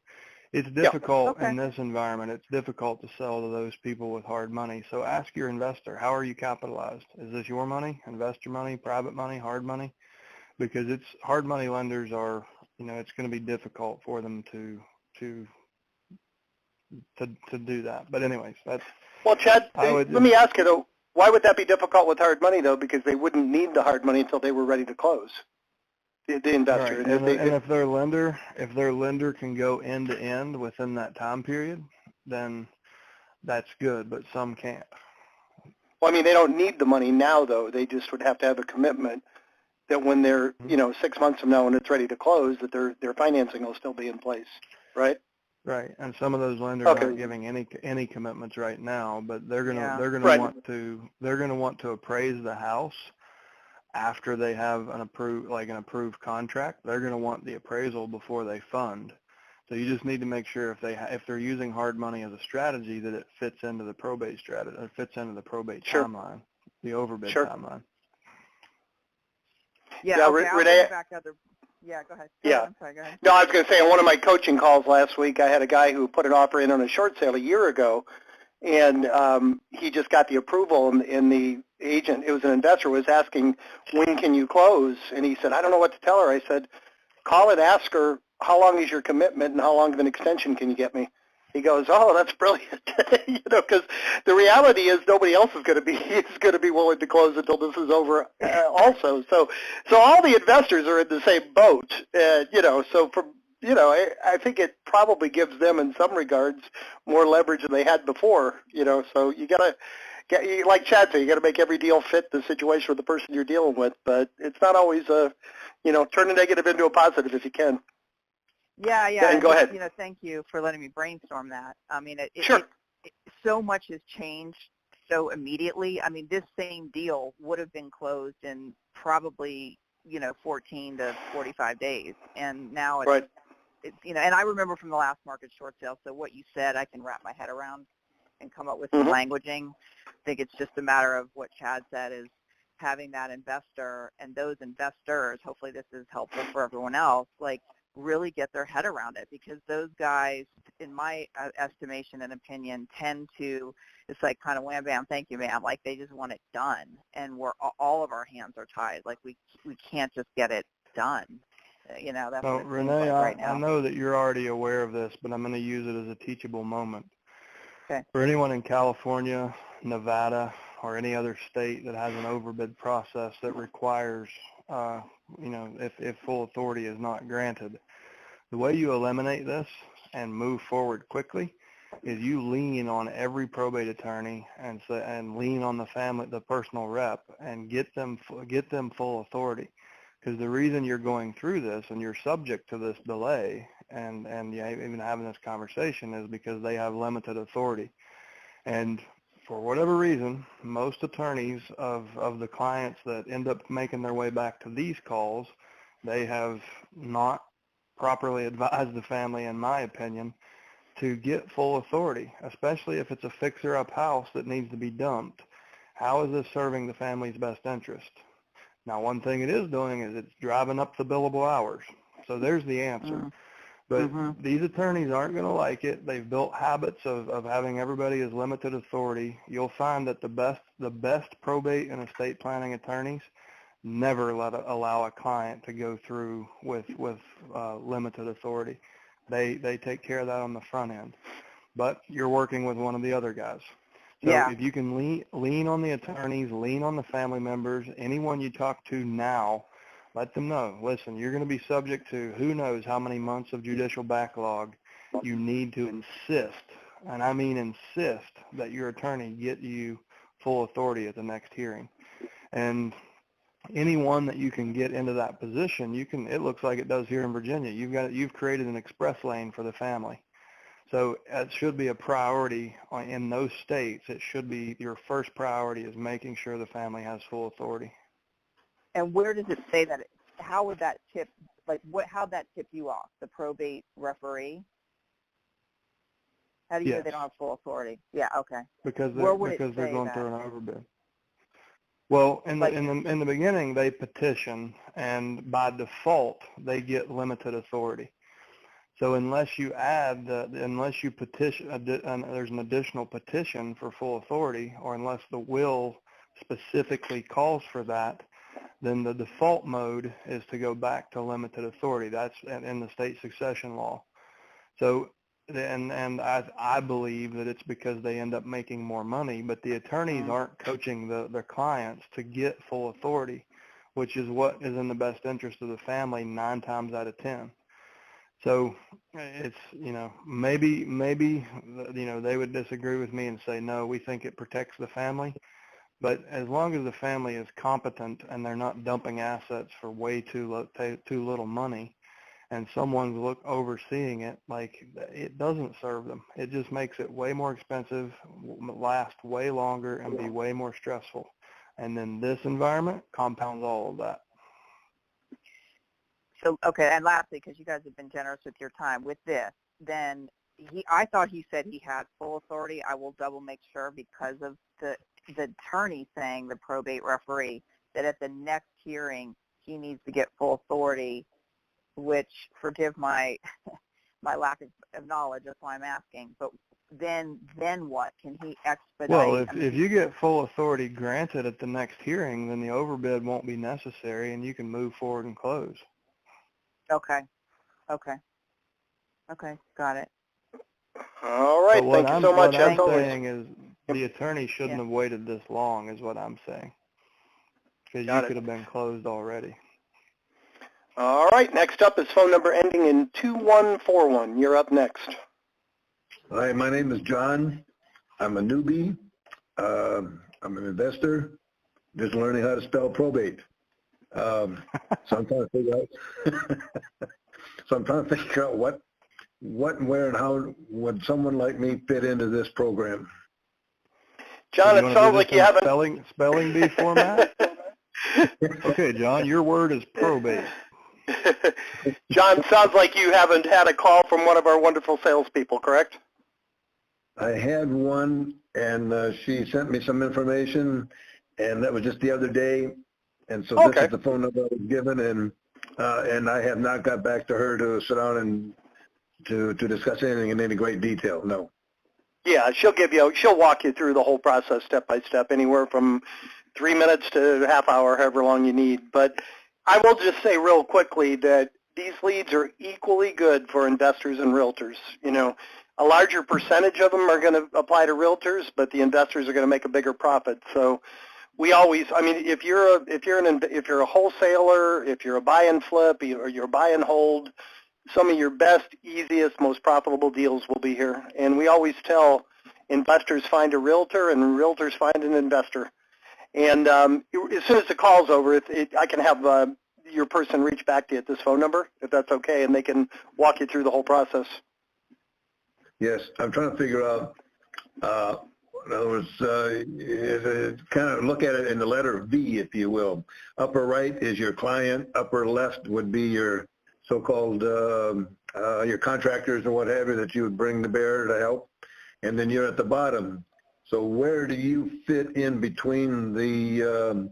Speaker 3: it's difficult in this environment. It's difficult to sell to those people with hard money. So ask your investor, how are you capitalized? Is this your money, investor money, private money, hard money? Because it's hard money lenders are, it's going to be difficult for them to do that. But anyways, that's.
Speaker 1: Well, Chad, let me ask you though, why would that be difficult with hard money though? Because they wouldn't need the hard money until they were ready to close. The investor.
Speaker 3: Right. And if their lender can go end to end within that time period, then that's good, but some can't.
Speaker 1: Well, I mean, they don't need the money now, though. They just would have to have a commitment that when they're, 6 months from now when it's ready to close, that their financing will still be in place, right?
Speaker 3: Right. And some of those lenders aren't giving any commitments right now, but they're going to want to appraise the house after they have an approved contract, they're going to want the appraisal before they fund. So you just need to make sure if they're using hard money as a strategy that it fits into the probate strategy, or fits into the probate timeline, the overbid timeline.
Speaker 11: Yeah, okay, I'll
Speaker 1: Renee,
Speaker 11: go back to other. Yeah, go ahead. I'm sorry, go ahead.
Speaker 1: No, I was going to say, on one of my coaching calls last week, I had a guy who put an offer in on a short sale a year ago, and he just got the approval, and the agent, it was an investor, was asking, when can you close? And he said, I don't know what to tell her. I said, call and ask her, how long is your commitment and how long of an extension can you get me? He goes, oh, that's brilliant. Because the reality is nobody else is going to be willing to close until this is over also. So all the investors are in the same boat. So from I think it probably gives them in some regards more leverage than they had before. So you got to like Chad said, you got to make every deal fit the situation with the person you're dealing with. But it's not always turn a negative into a positive if you can.
Speaker 11: Yeah.
Speaker 1: And go ahead.
Speaker 11: Thank you for letting me brainstorm that. I mean,
Speaker 1: Sure.
Speaker 11: So much has changed so immediately. I mean, this same deal would have been closed in probably 14 to 45 days, and now it's,
Speaker 1: right.
Speaker 11: And I remember from the last market short sale. So what you said, I can wrap my head around and come up with some languaging. I think it's just a matter of what Chad said is having that investor and those investors. Hopefully, this is helpful for everyone else. Like, really get their head around it, because those guys, in my estimation and opinion, tend to, it's like kind of wham bam, thank you ma'am, like they just want it done, and all of our hands are tied, like we can't just get it done. That's what it seems
Speaker 3: Renee,
Speaker 11: like right now.
Speaker 3: I know that you're already aware of this, but I'm going to use it as a teachable moment.
Speaker 11: Okay.
Speaker 3: For anyone in California, Nevada, or any other state that has an overbid process that requires if full authority is not granted, the way you eliminate this and move forward quickly is you lean on every probate attorney and lean on the family, the personal rep, and get them full authority. Because the reason you're going through this and you're subject to this delay and even having this conversation is because they have limited authority. And for whatever reason, most attorneys of the clients that end up making their way back to these calls, they have not properly advised the family, in my opinion, to get full authority, especially if it's a fixer-up house that needs to be dumped. How is this serving the family's best interest? Now, one thing it is doing is it's driving up the billable hours. So there's the answer. But these attorneys aren't going to like it. They've built habits of having everybody as limited authority. You'll find that the best probate and estate planning attorneys never allow a client to go through with limited authority. They take care of that on the front end. But you're working with one of the other guys. So if you can lean on the attorneys, lean on the family members, anyone you talk to now, let them know, listen, you're going to be subject to who knows how many months of judicial backlog. You need to insist, and I mean insist, that your attorney get you full authority at the next hearing. And anyone that you can get into that position, it looks like it does here in Virginia. You've created an express lane for the family. So it should be a priority in those states. It should be your first priority is making sure the family has full authority.
Speaker 11: And where does it say that? How would that tip? How'd that tip you off? The probate referee? How do you know they don't have full authority? Yeah, okay.
Speaker 3: Because they're going through an overbid. Well, in the beginning, they petition, and by default, they get limited authority. So unless you petition, there's an additional petition for full authority, or unless the will specifically calls for that, then the default mode is to go back to limited authority. That's in the state succession law. So, and I believe that it's because they end up making more money, but the attorneys aren't coaching the clients to get full authority, which is what is in the best interest of the family 9 times out of 10. So it's, maybe, they would disagree with me and say, no, we think it protects the family. But as long as the family is competent and they're not dumping assets for way too little money, and someone's overseeing it, it doesn't serve them. It just makes it way more expensive, last way longer, and be way more stressful. And then this environment compounds all of that.
Speaker 11: So, okay, and lastly, because you guys have been generous with your time with this, then I thought he said he had full authority. I will double make sure because of the attorney saying, the probate referee, that at the next hearing he needs to get full authority, which, forgive my my lack of knowledge, that's why I'm asking. But then what? Can he expedite?
Speaker 3: Well, if you get full authority granted at the next hearing, then the overbid won't be necessary and you can move forward and close.
Speaker 11: Okay, got it.
Speaker 1: All right, thank you so much.
Speaker 3: What I'm saying is the attorney shouldn't have waited this long is what I'm saying. Because you could have been closed already.
Speaker 1: All right, next up is phone number ending in 2141. You're up next.
Speaker 12: Hi, my name is John. I'm a newbie. I'm an investor, just learning how to spell probate. So I'm trying to figure out, what and where and how would someone like me fit into this program?
Speaker 1: John, it sounds like you haven't
Speaker 3: spelling bee format. Okay, John, your word is probate.
Speaker 1: John, sounds like you haven't had a call from one of our wonderful salespeople, correct?
Speaker 12: I had one, and she sent me some information, and that was just the other day. And so this is the phone number I was given, and I have not got back to her to sit down and to discuss anything in any great detail. No.
Speaker 1: Yeah, she'll walk you through the whole process step by step, anywhere from 3 minutes to a half hour, however long you need. But I will just say real quickly that these leads are equally good for investors and realtors. You know, a larger percentage of them are going to apply to realtors, but the investors are going to make a bigger profit. So we always, I mean, if you're a wholesaler, if you're a buy and flip, or you're a buy and hold, some of your best, easiest, most profitable deals will be here. And we always tell investors find a realtor and realtors find an investor. And as soon as the call's over, I can have your person reach back to you at this phone number, if that's okay, and they can walk you through the whole process.
Speaker 12: Yes, I'm trying to figure out, in other words, kind of look at it in the letter V, if you will. Upper right is your client. Upper left would be your so-called your contractors or what have you that you would bring to bear to help. And then you're at the bottom. So where do you fit in between the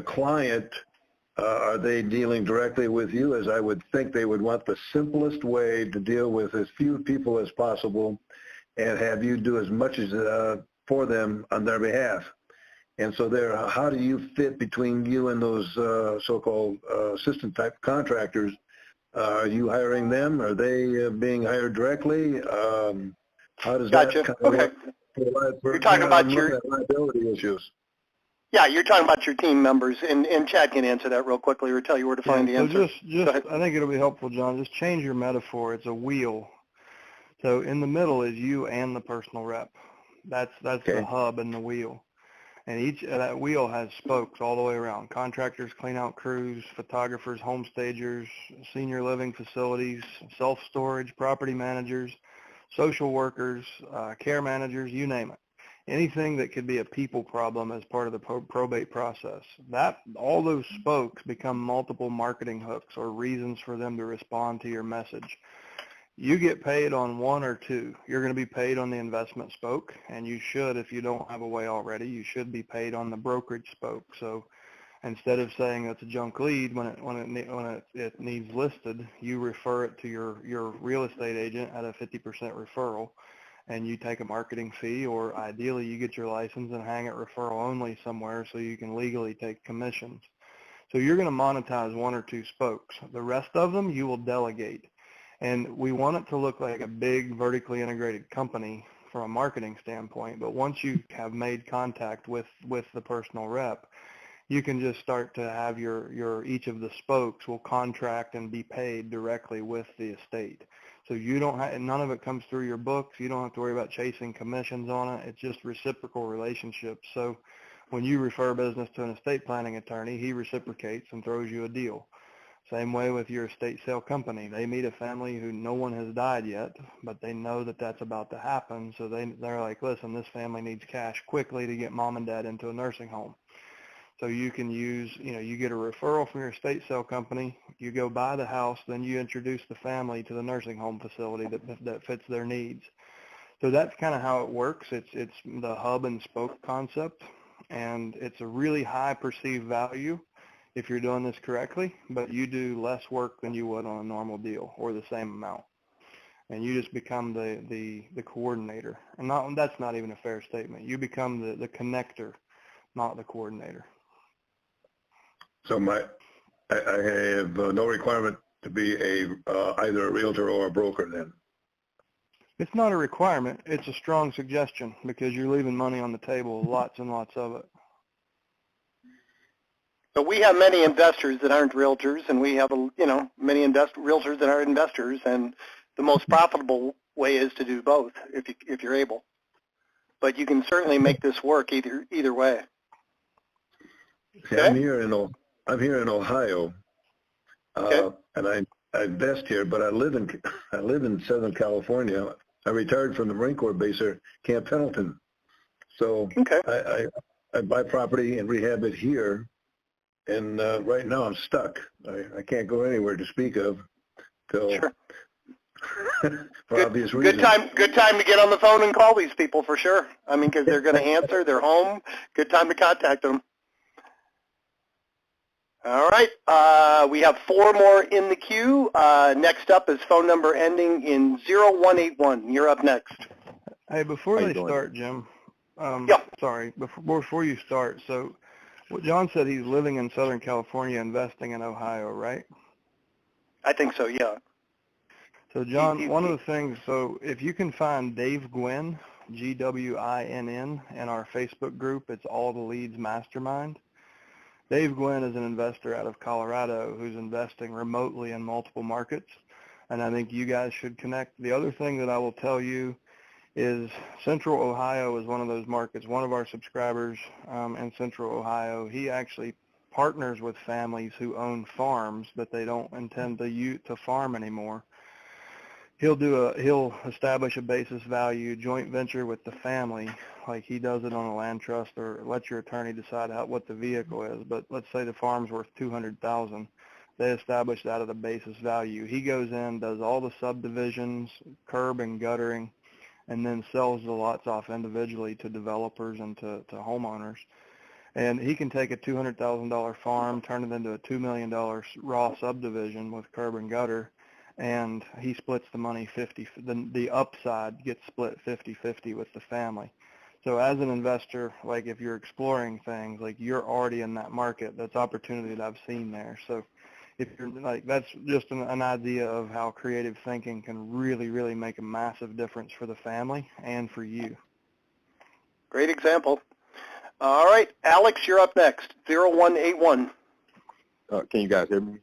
Speaker 12: client? Are they dealing directly with you? As I would think they would want the simplest way to deal with as few people as possible and have you do as much as for them on their behalf. And so there, how do you fit between you and those so-called assistant type contractors? Are you hiring them? Are they being hired directly? How does that kind of work?
Speaker 1: You're talking about your
Speaker 12: liability issues.
Speaker 1: Yeah, you're talking about your team members, and Chad can answer that real quickly or tell you where to find the answer.
Speaker 3: Just I think it'll be helpful, John. Just change your metaphor. It's a wheel. So in the middle is you and the personal rep. That's the hub and the wheel. And each that wheel has spokes all the way around. Contractors, clean-out crews, photographers, home stagers, senior living facilities, self-storage, property managers, social workers, care managers, you name it. Anything that could be a people problem as part of the probate process. All those spokes become multiple marketing hooks or reasons for them to respond to your message. You get paid on one or two. You're going to be paid on the investment spoke, and you should, if you don't have a way already, you should be paid on the brokerage spoke. So instead of saying it's a junk lead when it needs listed, you refer it to your real estate agent at a 50% referral, and you take a marketing fee, or ideally you get your license and hang it referral only somewhere so you can legally take commissions. So you're going to monetize one or two spokes. The rest of them you will delegate. And we want it to look like a big vertically integrated company from a marketing standpoint, but once you have made contact with the personal rep, you can just start to have your each of the spokes will contract and be paid directly with the estate. So you don't have, none of it comes through your books. You don't have to worry about chasing commissions on it. It's just reciprocal relationships. So when you refer business to an estate planning attorney, he reciprocates and throws you a deal. Same way with your estate sale company. They meet a family who no one has died yet, but they know that that's about to happen. So they're like, listen, this family needs cash quickly to get mom and dad into a nursing home. So you can use, you get a referral from your estate sale company, you go buy the house, then you introduce the family to the nursing home facility that fits their needs. So that's kind of how it works. It's the hub and spoke concept, and it's a really high perceived value if you're doing this correctly, but you do less work than you would on a normal deal or the same amount. And you just become the coordinator. And that's not even a fair statement. You become the connector, not the coordinator.
Speaker 12: So I have no requirement to be either a realtor or a broker then.
Speaker 3: It's not a requirement. It's a strong suggestion because you're leaving money on the table, lots and lots of it.
Speaker 1: So we have many investors that aren't realtors, and we have many realtors that are investors, and the most profitable way is to do both if you're able. But you can certainly make this work either way.
Speaker 12: See, okay. I'm here in Ohio, okay. And I invest here, but I live in Southern California. I retired from the Marine Corps base at Camp Pendleton, so okay. I buy property and rehab it here, and right now I'm stuck. I can't go anywhere to speak of till
Speaker 1: sure.
Speaker 12: for obvious reasons.
Speaker 1: Good time to get on the phone and call these people for sure. I mean, because they're going to answer. They're home. Good time to contact them. All right, we have 4 more in the queue. Next up is phone number ending in 0181. You're up next.
Speaker 3: Hey, before they start, Jim, sorry, before you start, so what John said, he's living in Southern California, investing in Ohio, right?
Speaker 1: I think so, yeah.
Speaker 3: So, John, one of the things, so if you can find Dave Gwynn, Gwinn, in our Facebook group, it's All the Leads Mastermind. Dave Gwynn is an investor out of Colorado who's investing remotely in multiple markets, and I think you guys should connect. The other thing that I will tell you is Central Ohio is one of those markets. One of our subscribers in Central Ohio, he actually partners with families who own farms, but they don't intend to farm anymore. He'll establish a basis value joint venture with the family, like he does it on a land trust, or let your attorney decide what the vehicle is. But let's say the farm's worth $200,000. They establish that at a basis value. He goes in, does all the subdivisions, curb and guttering, and then sells the lots off individually to developers and to homeowners. And he can take a $200,000 farm, turn it into a $2 million raw subdivision with curb and gutter, and he splits the money 50. The upside gets split 50-50 with the family. So as an investor, like if you're exploring things, like you're already in that market, that's opportunity that I've seen there. So if you're like, that's just an idea of how creative thinking can really, really make a massive difference for the family and for you.
Speaker 1: Great example. All right, Alex, you're up next, 0181.
Speaker 13: Can you guys hear me?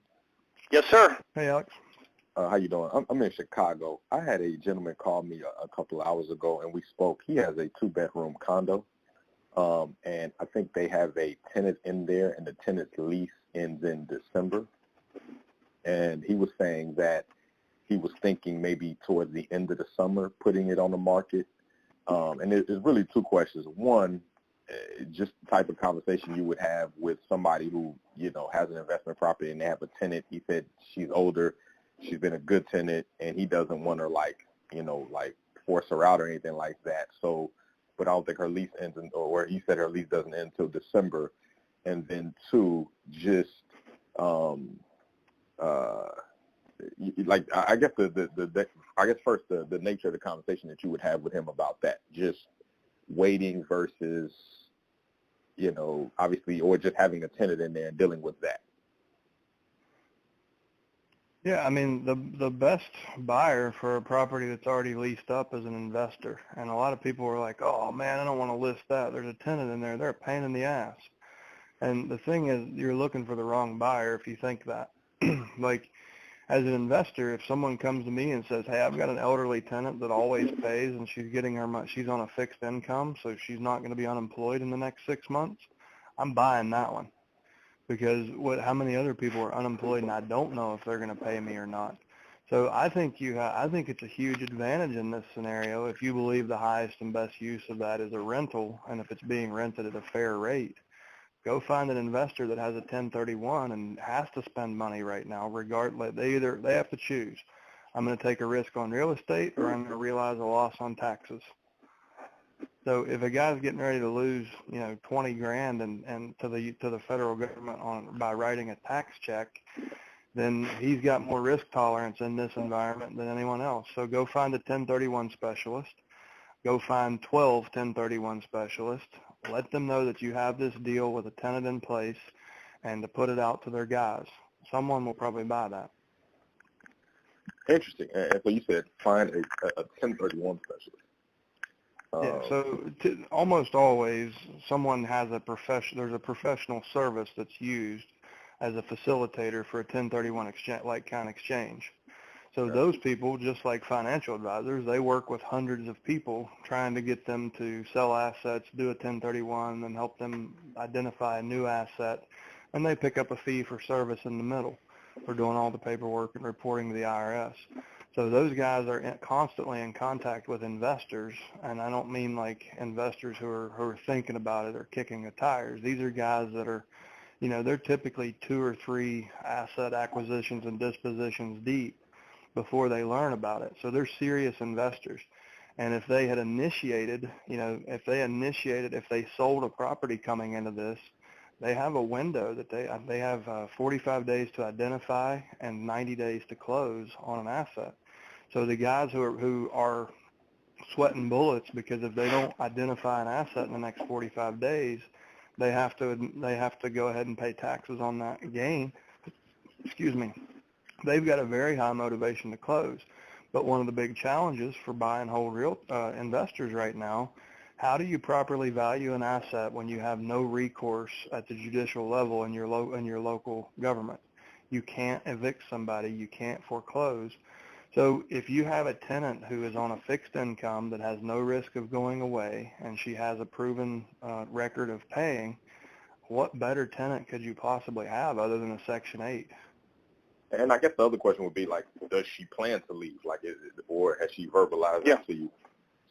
Speaker 1: Yes, sir.
Speaker 3: Hey, Alex.
Speaker 13: How you doing? I'm in Chicago. I had a gentleman call me a couple of hours ago, and we spoke. He has a 2-bedroom condo, and I think they have a tenant in there, and the tenant's lease ends in December. And he was saying that he was thinking maybe towards the end of the summer putting it on the market. And there's really 2 questions. One, just the type of conversation you would have with somebody who, has an investment property and they have a tenant. He said she's older. She's been a good tenant, and he doesn't want to force her out or anything like that. So, but I don't think her lease ends, or he said her lease doesn't end until December. And then 2, just I guess first the nature of the conversation that you would have with him about that, just waiting versus, obviously, or just having a tenant in there and dealing with that.
Speaker 3: Yeah, I mean, the best buyer for a property that's already leased up is an investor. And a lot of people are like, oh, man, I don't want to list that. There's a tenant in there. They're a pain in the ass. And the thing is, you're looking for the wrong buyer if you think that. Like, as an investor, if someone comes to me and says, hey, I've got an elderly tenant that always pays and she's on a fixed income, so she's not going to be unemployed in the next 6 months, I'm buying that one. Because how many other people are unemployed and I don't know if they're going to pay me or not. So I think it's a huge advantage in this scenario if you believe the highest and best use of that is a rental, and if it's being rented at a fair rate, Go find an investor that has a 1031 and has to spend money right now. Regardless, they have to choose. I'm going to take a risk on real estate, or I'm going to realize a loss on taxes. So if a guy's getting ready to lose, 20 grand and to the federal government by writing a tax check, then he's got more risk tolerance in this environment than anyone else. So go find a 1031 specialist. Go find 12 1031 specialists. Let them know that you have this deal with a tenant in place and to put it out to their guys. Someone will probably buy that.
Speaker 13: Interesting. And so you said find a 1031 specialist.
Speaker 3: Yeah, so almost always someone has there's a professional service that's used as a facilitator for a 1031 exchange. So those people, just like financial advisors, they work with hundreds of people trying to get them to sell assets, do a 1031, and help them identify a new asset, and they pick up a fee for service in the middle for doing all the paperwork and reporting to the IRS. So those guys are constantly in contact with investors, and I don't mean like investors who are thinking about it or kicking the tires. These are guys that are, they're typically 2 or 3 asset acquisitions and dispositions deep before they learn about it. So they're serious investors. And if they had initiated, if they sold a property coming into this, they have a window that they have 45 days to identify and 90 days to close on an asset. So the guys who are sweating bullets because if they don't identify an asset in the next 45 days, they have to go ahead and pay taxes on that gain. Excuse me. They've got a very high motivation to close. But one of the big challenges for buy and hold real investors right now, how do you properly value an asset when you have no recourse at the judicial level in your local government? You can't evict somebody. You can't foreclose. So if you have a tenant who is on a fixed income that has no risk of going away and she has a proven record of paying, what better tenant could you possibly have other than a Section 8?
Speaker 13: And I guess the other question would be, like, does she plan to leave? Like, or has she verbalized that to you?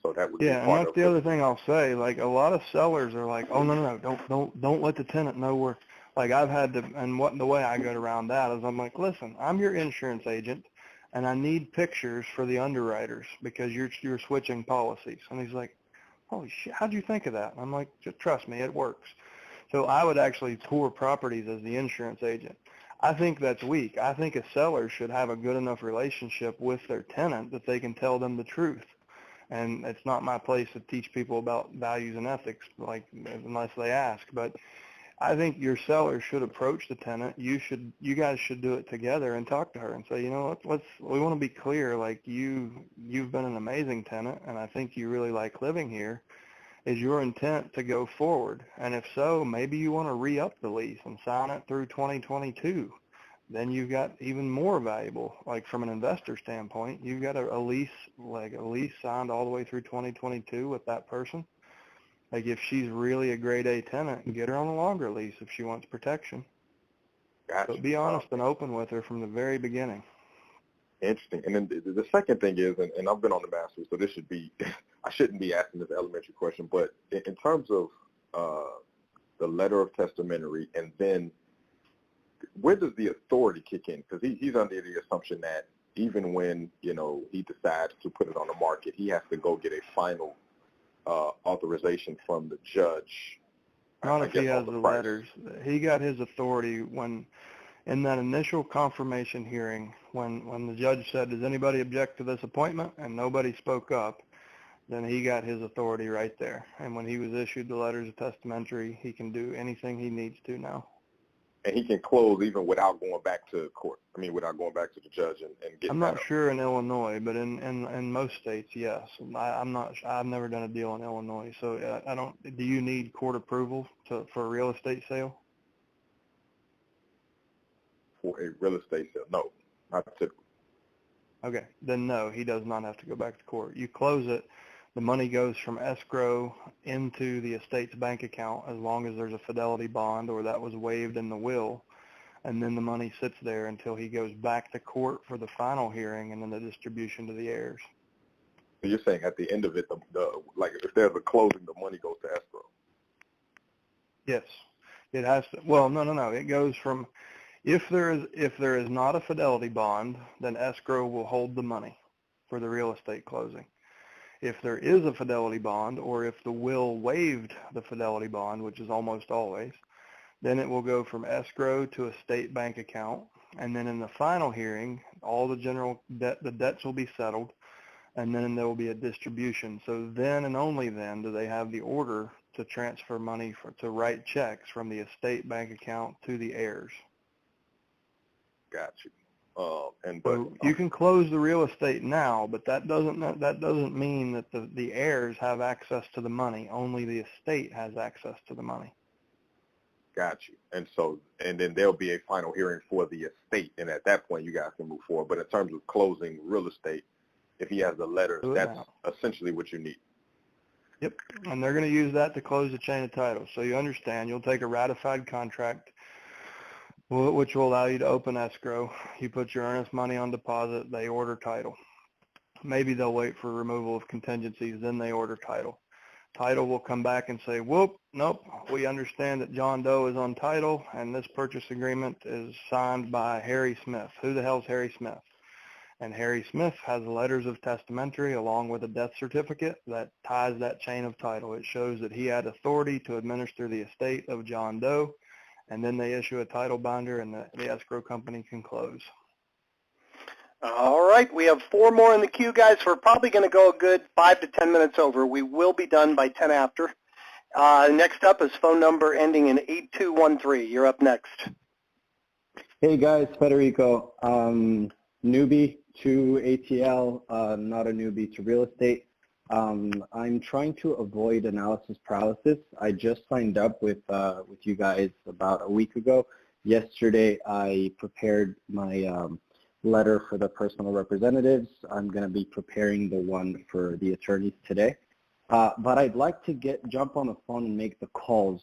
Speaker 13: So that would be part
Speaker 3: and that's
Speaker 13: of
Speaker 3: the other thing I'll say. Like, a lot of sellers are like, oh, no, don't let the tenant know where. Like, I've had to, and the way I go around that is I'm like, listen, I'm your insurance agent, and I need pictures for the underwriters because you're switching policies. And he's like, holy shit, how'd you think of that? And I'm like, just trust me, it works. So I would actually tour properties as the insurance agent. I think that's weak. I think a seller should have a good enough relationship with their tenant that they can tell them the truth. And it's not my place to teach people about values and ethics, like, unless they ask. But I think your seller should approach the tenant. You guys should do it together and talk to her and say, we want to be clear. Like, you've been an amazing tenant, and I think you really like living here. Is your intent to go forward? And if so, maybe you want to re-up the lease and sign it through 2022. Then you've got even more valuable, like from an investor standpoint, you've got a lease signed all the way through 2022 with that person. Like, if she's really a grade A tenant, get her on a longer lease if she wants protection.
Speaker 13: Gotcha.
Speaker 3: But be honest and open with her from the very beginning.
Speaker 13: Interesting. And then the second thing is, and I've been on the Masters, so this should be, I shouldn't be asking this elementary question, but in terms of the letter of testamentary, and then where does the authority kick in? Because he's under the assumption that even when, he decides to put it on the market, he has to go get a final authorization from the judge.
Speaker 3: Not if he has the letters. He got his authority when, in that initial confirmation hearing, when the judge said, does anybody object to this appointment? And nobody spoke up, then he got his authority right there. And when he was issued the letters of testamentary, he can do anything he needs to now.
Speaker 13: And he can close even without going back to court. I mean, without going back to the judge and getting.
Speaker 3: I'm not sure in Illinois, but in most states, yes. I'm not. I've never done a deal in Illinois, so I don't. Do you need court approval for a real estate sale?
Speaker 13: For a real estate sale, no, not typically.
Speaker 3: Okay, then no, he does not have to go back to court. You close it. The money goes from escrow into the estate's bank account as long as there's a fidelity bond or that was waived in the will, and then the money sits there until he goes back to court for the final hearing and then the distribution to the heirs.
Speaker 13: So you're saying at the end of it, like if there's a closing, the money goes to escrow?
Speaker 3: Yes. It has to, well, no. It goes from, if there is not a fidelity bond, then escrow will hold the money for the real estate closing. If there is a fidelity bond, or if the will waived the fidelity bond, which is almost always, then it will go from escrow to a state bank account. And then in the final hearing, all the general debt, the debts will be settled, and then there will be a distribution. So then and only then do they have the order to transfer money to write checks from the estate bank account to the heirs.
Speaker 13: Got you.
Speaker 3: So you can close the real estate now, but that doesn't mean that the heirs have access to the money. Only the estate has access to the money.
Speaker 13: Got you. And then there'll be a final hearing for the estate, and at that point you guys can move forward. But in terms of closing real estate, if he has the letters, that's essentially what you need.
Speaker 3: Yep, and they're going to use that to close the chain of title. So you understand, you'll take a ratified contract, which will allow you to open escrow. You put your earnest money on deposit, they order title. Maybe they'll wait for removal of contingencies, then they order title. Title will come back and say, whoop, nope, we understand that John Doe is on title, and this purchase agreement is signed by Harry Smith. Who the hell's Harry Smith? And Harry Smith has letters of testamentary along with a death certificate that ties that chain of title. It shows that he had authority to administer the estate of John Doe, and then they issue a title binder, and the escrow company can close.
Speaker 1: All right, we have 4 more in the queue, guys. We're probably going to go a good 5 to 10 minutes over. We will be done by 10 after. Next up is phone number ending in 8213. You're up next.
Speaker 14: Hey guys, Federico. Newbie to ATL, not a newbie to real estate. I'm trying to avoid analysis paralysis. I just signed up with you guys about a week ago. Yesterday, I prepared my letter for the personal representatives. I'm going to be preparing the one for the attorneys today. But I'd like to jump on the phone and make the calls.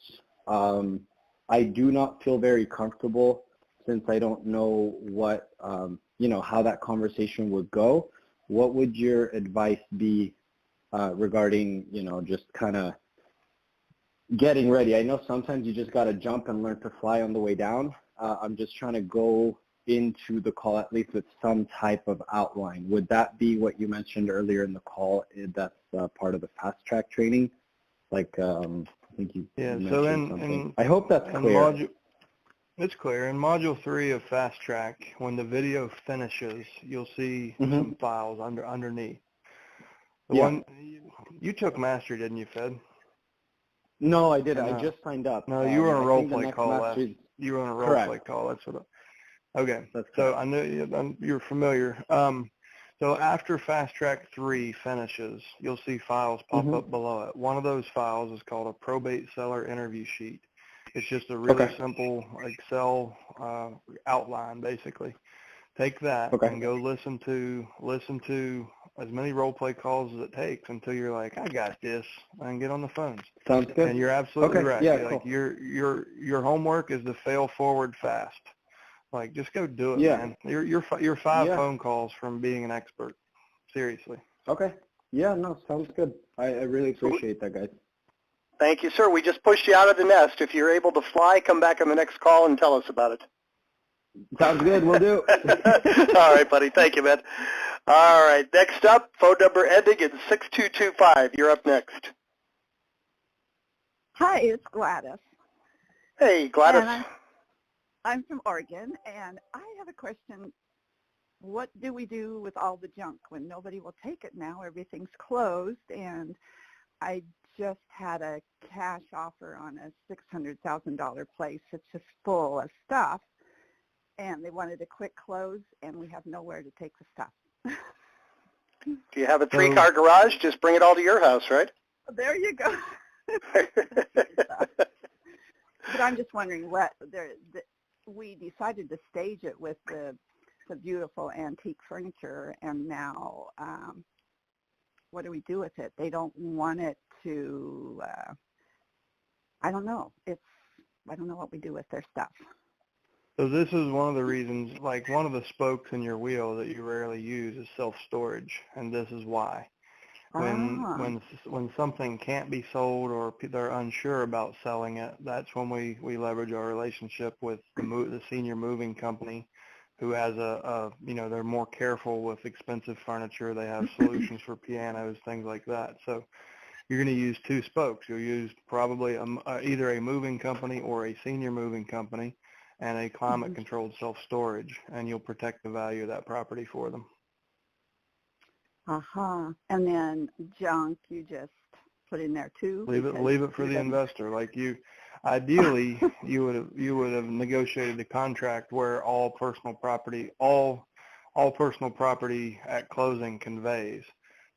Speaker 14: I do not feel very comfortable since I don't know what, how that conversation would go. What would your advice be regarding, just kind of getting ready? I know sometimes you just got to jump and learn to fly on the way down. I'm just trying to go into the call at least with some type of outline. Would that be what you mentioned earlier in the call? That's part of the fast track training? Like, I think you mentioned something. I hope that's clear.
Speaker 3: It's clear. In Module 3 of Fast Track, when the video finishes, you'll see some files underneath. One, you took Mastery, didn't you, Fed?
Speaker 14: No, I didn't. I just signed up.
Speaker 3: No, you were on a role play call. You were on a role play call. That's what. Okay. So I knew you're familiar. So after Fast Track 3 finishes, you'll see files pop up below it. One of those files is called a Probate Seller Interview Sheet. It's just a really simple Excel outline, basically. Take that and go listen to as many role play calls as it takes until you're like, I got this, and get on the phones.
Speaker 14: Sounds good.
Speaker 3: And you're absolutely right.
Speaker 14: Yeah,
Speaker 3: like your homework is to fail forward fast. Like, just go do it, man. You're 5 phone calls from being an expert. Seriously.
Speaker 14: Okay. Yeah, no, sounds good. I really appreciate that, guys.
Speaker 1: Thank you, sir. We just pushed you out of the nest. If you're able to fly, come back on the next call and tell us about it.
Speaker 14: Sounds good. We'll do.
Speaker 1: All right, buddy. Thank you, man. All right. Next up, phone number ending in 6225. You're up next.
Speaker 15: Hi, it's Gladys.
Speaker 1: Hey, Gladys.
Speaker 15: And I'm from Oregon, and I have a question. What do we do with all the junk when nobody will take it now? Everything's closed, and I just had a cash offer on a $600,000 place. It's just full of stuff, and they wanted a quick close, and we have nowhere to take the stuff.
Speaker 1: Do you have a 3-car garage? Just bring it all to your house, right?
Speaker 15: There you go. But I'm just wondering we decided to stage it with the beautiful antique furniture, and now what do we do with it? They don't want it to, I don't know. I don't know what we do with their stuff.
Speaker 3: So this is one of the reasons, like one of the spokes in your wheel that you rarely use is self-storage, and this is why. When something can't be sold or they're unsure about selling it, that's when we leverage our relationship with the senior moving company, who has they're more careful with expensive furniture. They have solutions for pianos, things like that. So you're going to use two spokes. You'll use probably either a moving company or a senior moving company and a climate-controlled self-storage, and you'll protect the value of that property for them.
Speaker 15: And then junk, you just put in there too.
Speaker 3: Leave it for the investor. Like ideally, you would have negotiated a contract where all personal property at closing conveys.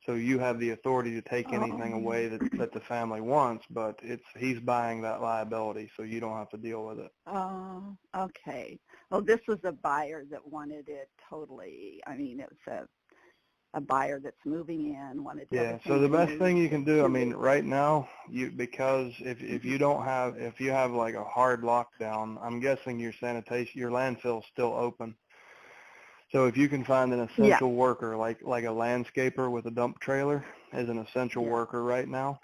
Speaker 3: So you have the authority to take anything away that the family wants, but he's buying that liability, so you don't have to deal with it.
Speaker 15: Oh, okay. Well, this was a buyer that wanted it totally. I mean, it was a buyer that's moving in, wanted to.
Speaker 3: Yeah, so the best thing you can do, I mean, right now, because if you have like a hard lockdown, I'm guessing your landfill's still open. So if you can find an essential worker, like a landscaper with a dump trailer is an essential worker right now.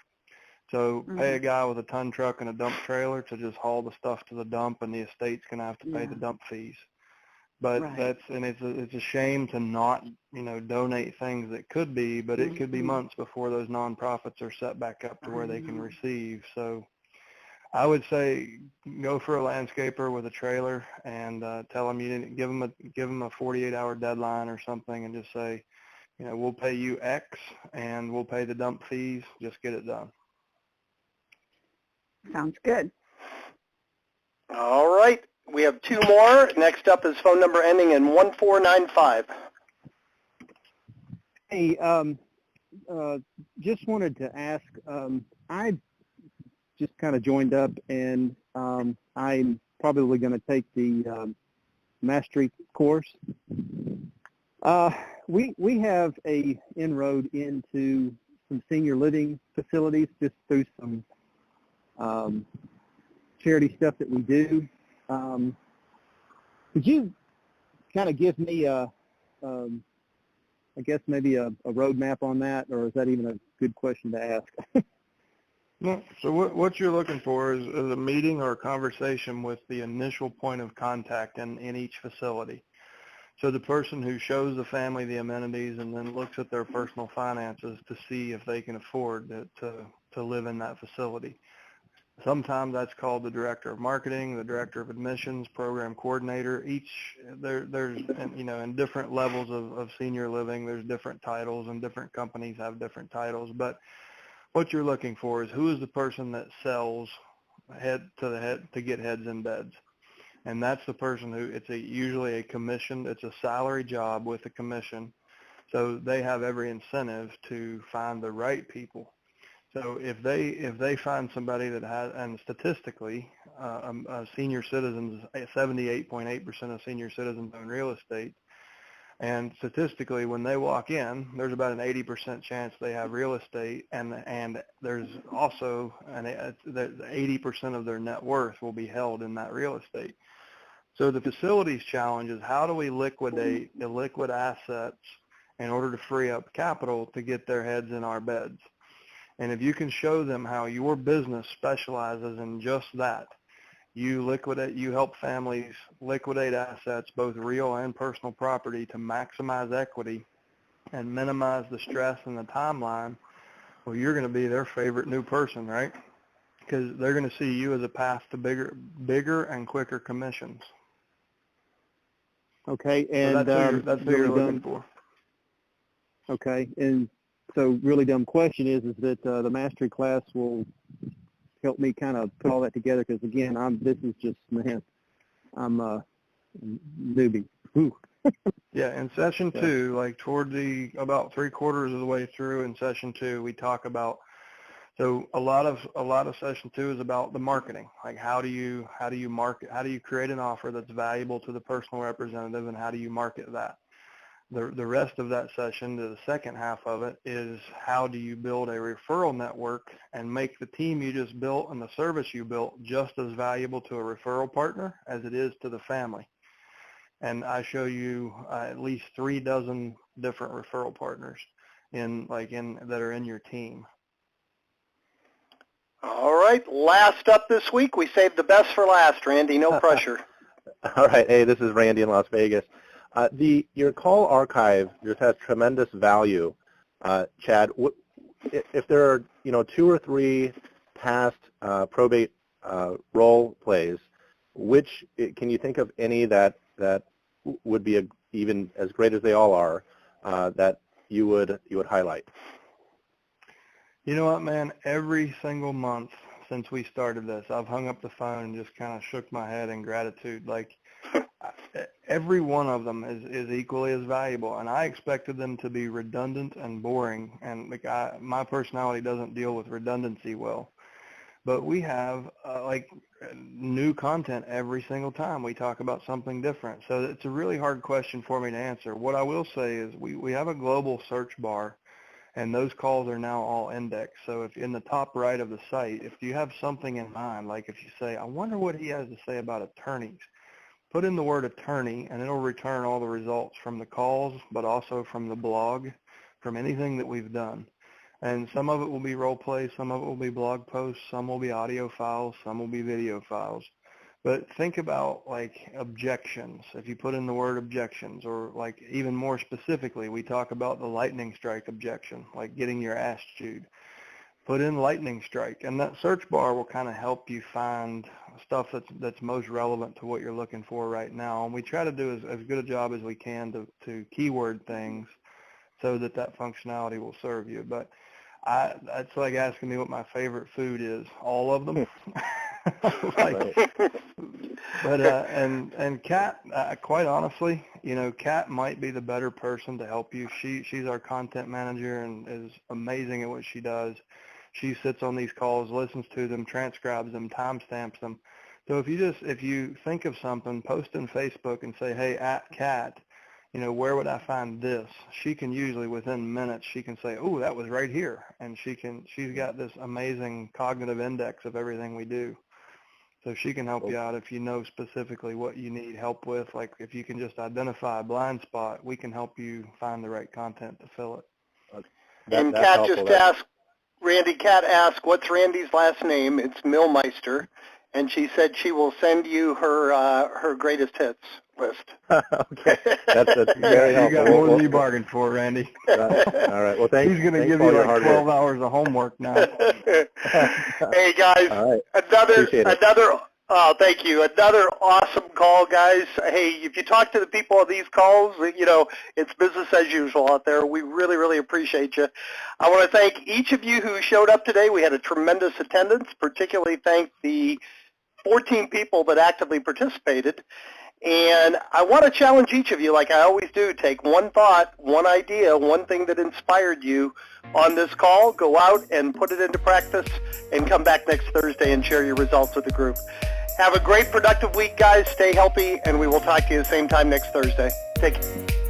Speaker 3: So pay a guy with a ton truck and a dump trailer to just haul the stuff to the dump, and the estate's going to have to pay the dump fees. But it's a shame to not, donate things that could be, but it could be months before those nonprofits are set back up to where they can receive. So I would say go for a landscaper with a trailer and tell them you didn't give them a 48-hour deadline or something, and just say, we'll pay you X and we'll pay the dump fees. Just get it done.
Speaker 15: Sounds good.
Speaker 1: All right. We have two more. Next up is phone number ending in 1495.
Speaker 16: Hey, just wanted to ask, I just kind of joined up, and I'm probably going to take the mastery course. We have a inroad into some senior living facilities just through some charity stuff that we do. Could you kind of give me I guess maybe a roadmap on that, or is that even a good question to ask?
Speaker 3: No. So what you're looking for is a meeting or a conversation with the initial point of contact in each facility. So the person who shows the family the amenities and then looks at their personal finances to see if they can afford to live in that facility. Sometimes that's called the director of marketing, the director of admissions, program coordinator. There's in different levels of senior living, there's different titles, and different companies have different titles. But what you're looking for is who is the person that sells to get heads in beds. And that's the person who, usually a commission, it's a salary job with a commission. So they have every incentive to find the right people. So if they find somebody that has, and statistically, senior citizens, 78.8% of senior citizens own real estate, and statistically, when they walk in, there's about an 80% chance they have real estate, and there's also 80% of their net worth will be held in that real estate. So the facilities challenge is how do we liquidate illiquid assets in order to free up capital to get their heads in our beds. And if you can show them how your business specializes in just that, you help families liquidate assets, both real and personal property, to maximize equity and minimize the stress and the timeline, well, you're going to be their favorite new person, right? Because they're going to see you as a path to bigger and quicker commissions.
Speaker 16: Okay, and
Speaker 3: so that's what you're looking for.
Speaker 16: Okay, and so really dumb question is that the mastery class will help me kind of put all that together, because again, I'm a newbie.
Speaker 3: Yeah, in session 2, like toward about 3/4 of the way through in session 2, we talk about, so a lot of session 2 is about the marketing. Like how do you market, how do you create an offer that's valuable to the personal representative, and how do you market that? The rest of that session, the second half of it, is how do you build a referral network and make the team you just built and the service you built just as valuable to a referral partner as it is to the family. And I show you at least 3 dozen different referral partners. that are in your team.
Speaker 1: All right, last up this week, we saved the best for last, Randy, no pressure.
Speaker 17: All right, hey, this is Randy in Las Vegas. Your call archive just has tremendous value. Chad, if there are 2 or 3 past probate role plays, which can you think of any that would be even as great as they all are that you would highlight?
Speaker 3: You know what, man? Every single month since we started this, I've hung up the phone and just kind of shook my head in gratitude. Like, every one of them is equally as valuable, and I expected them to be redundant and boring, and my personality doesn't deal with redundancy well. But we have new content every single time we talk about something different. So it's a really hard question for me to answer. What I will say is we have a global search bar, and those calls are now all indexed. So if in the top right of the site, if you have something in mind, like if you say, I wonder what he has to say about attorneys, put in the word attorney, and it'll return all the results from the calls, but also from the blog, from anything that we've done. And some of it will be role play, some of it will be blog posts, some will be audio files, some will be video files. But think about objections. If you put in the word objections, or even more specifically, we talk about the lightning strike objection, like getting your ass chewed. Put in lightning strike, and that search bar will kind of help you find stuff that's most relevant to what you're looking for right now. And we try to do as good a job as we can to keyword things so that functionality will serve you. But that's like asking me what my favorite food is. All of them. And Kat, quite honestly, Kat might be the better person to help you. She's our content manager and is amazing at what she does. She sits on these calls, listens to them, transcribes them, timestamps them. So if you think of something, post in Facebook and say, hey, at Kat, where would I find this? She can usually within minutes, she can say, oh, that was right here. And she's got this amazing cognitive index of everything we do. So she can help you out if you know specifically what you need help with. Like if you can just identify a blind spot, we can help you find the right content to fill it.
Speaker 1: And Kat just asked, Kat asked, what's Randy's last name? It's Millmeister. And she said she will send you her greatest hits list.
Speaker 17: Okay, that's very helpful.
Speaker 3: You got more than you bargained for, Randy.
Speaker 17: All right. Well, thanks.
Speaker 3: He's going to give you 12 hours of homework now.
Speaker 1: Hey guys,
Speaker 17: right.
Speaker 1: Thank you. Another awesome call, guys. Hey, if you talk to the people on these calls, it's business as usual out there. We really, really appreciate you. I want to thank each of you who showed up today. We had a tremendous attendance, particularly thank the 14 people that actively participated. And I want to challenge each of you, like I always do, take one thought, one idea, one thing that inspired you on this call, go out and put it into practice, and come back next Thursday and share your results with the group. Have a great, productive week, guys. Stay healthy, and we will talk to you the same time next Thursday. Take care.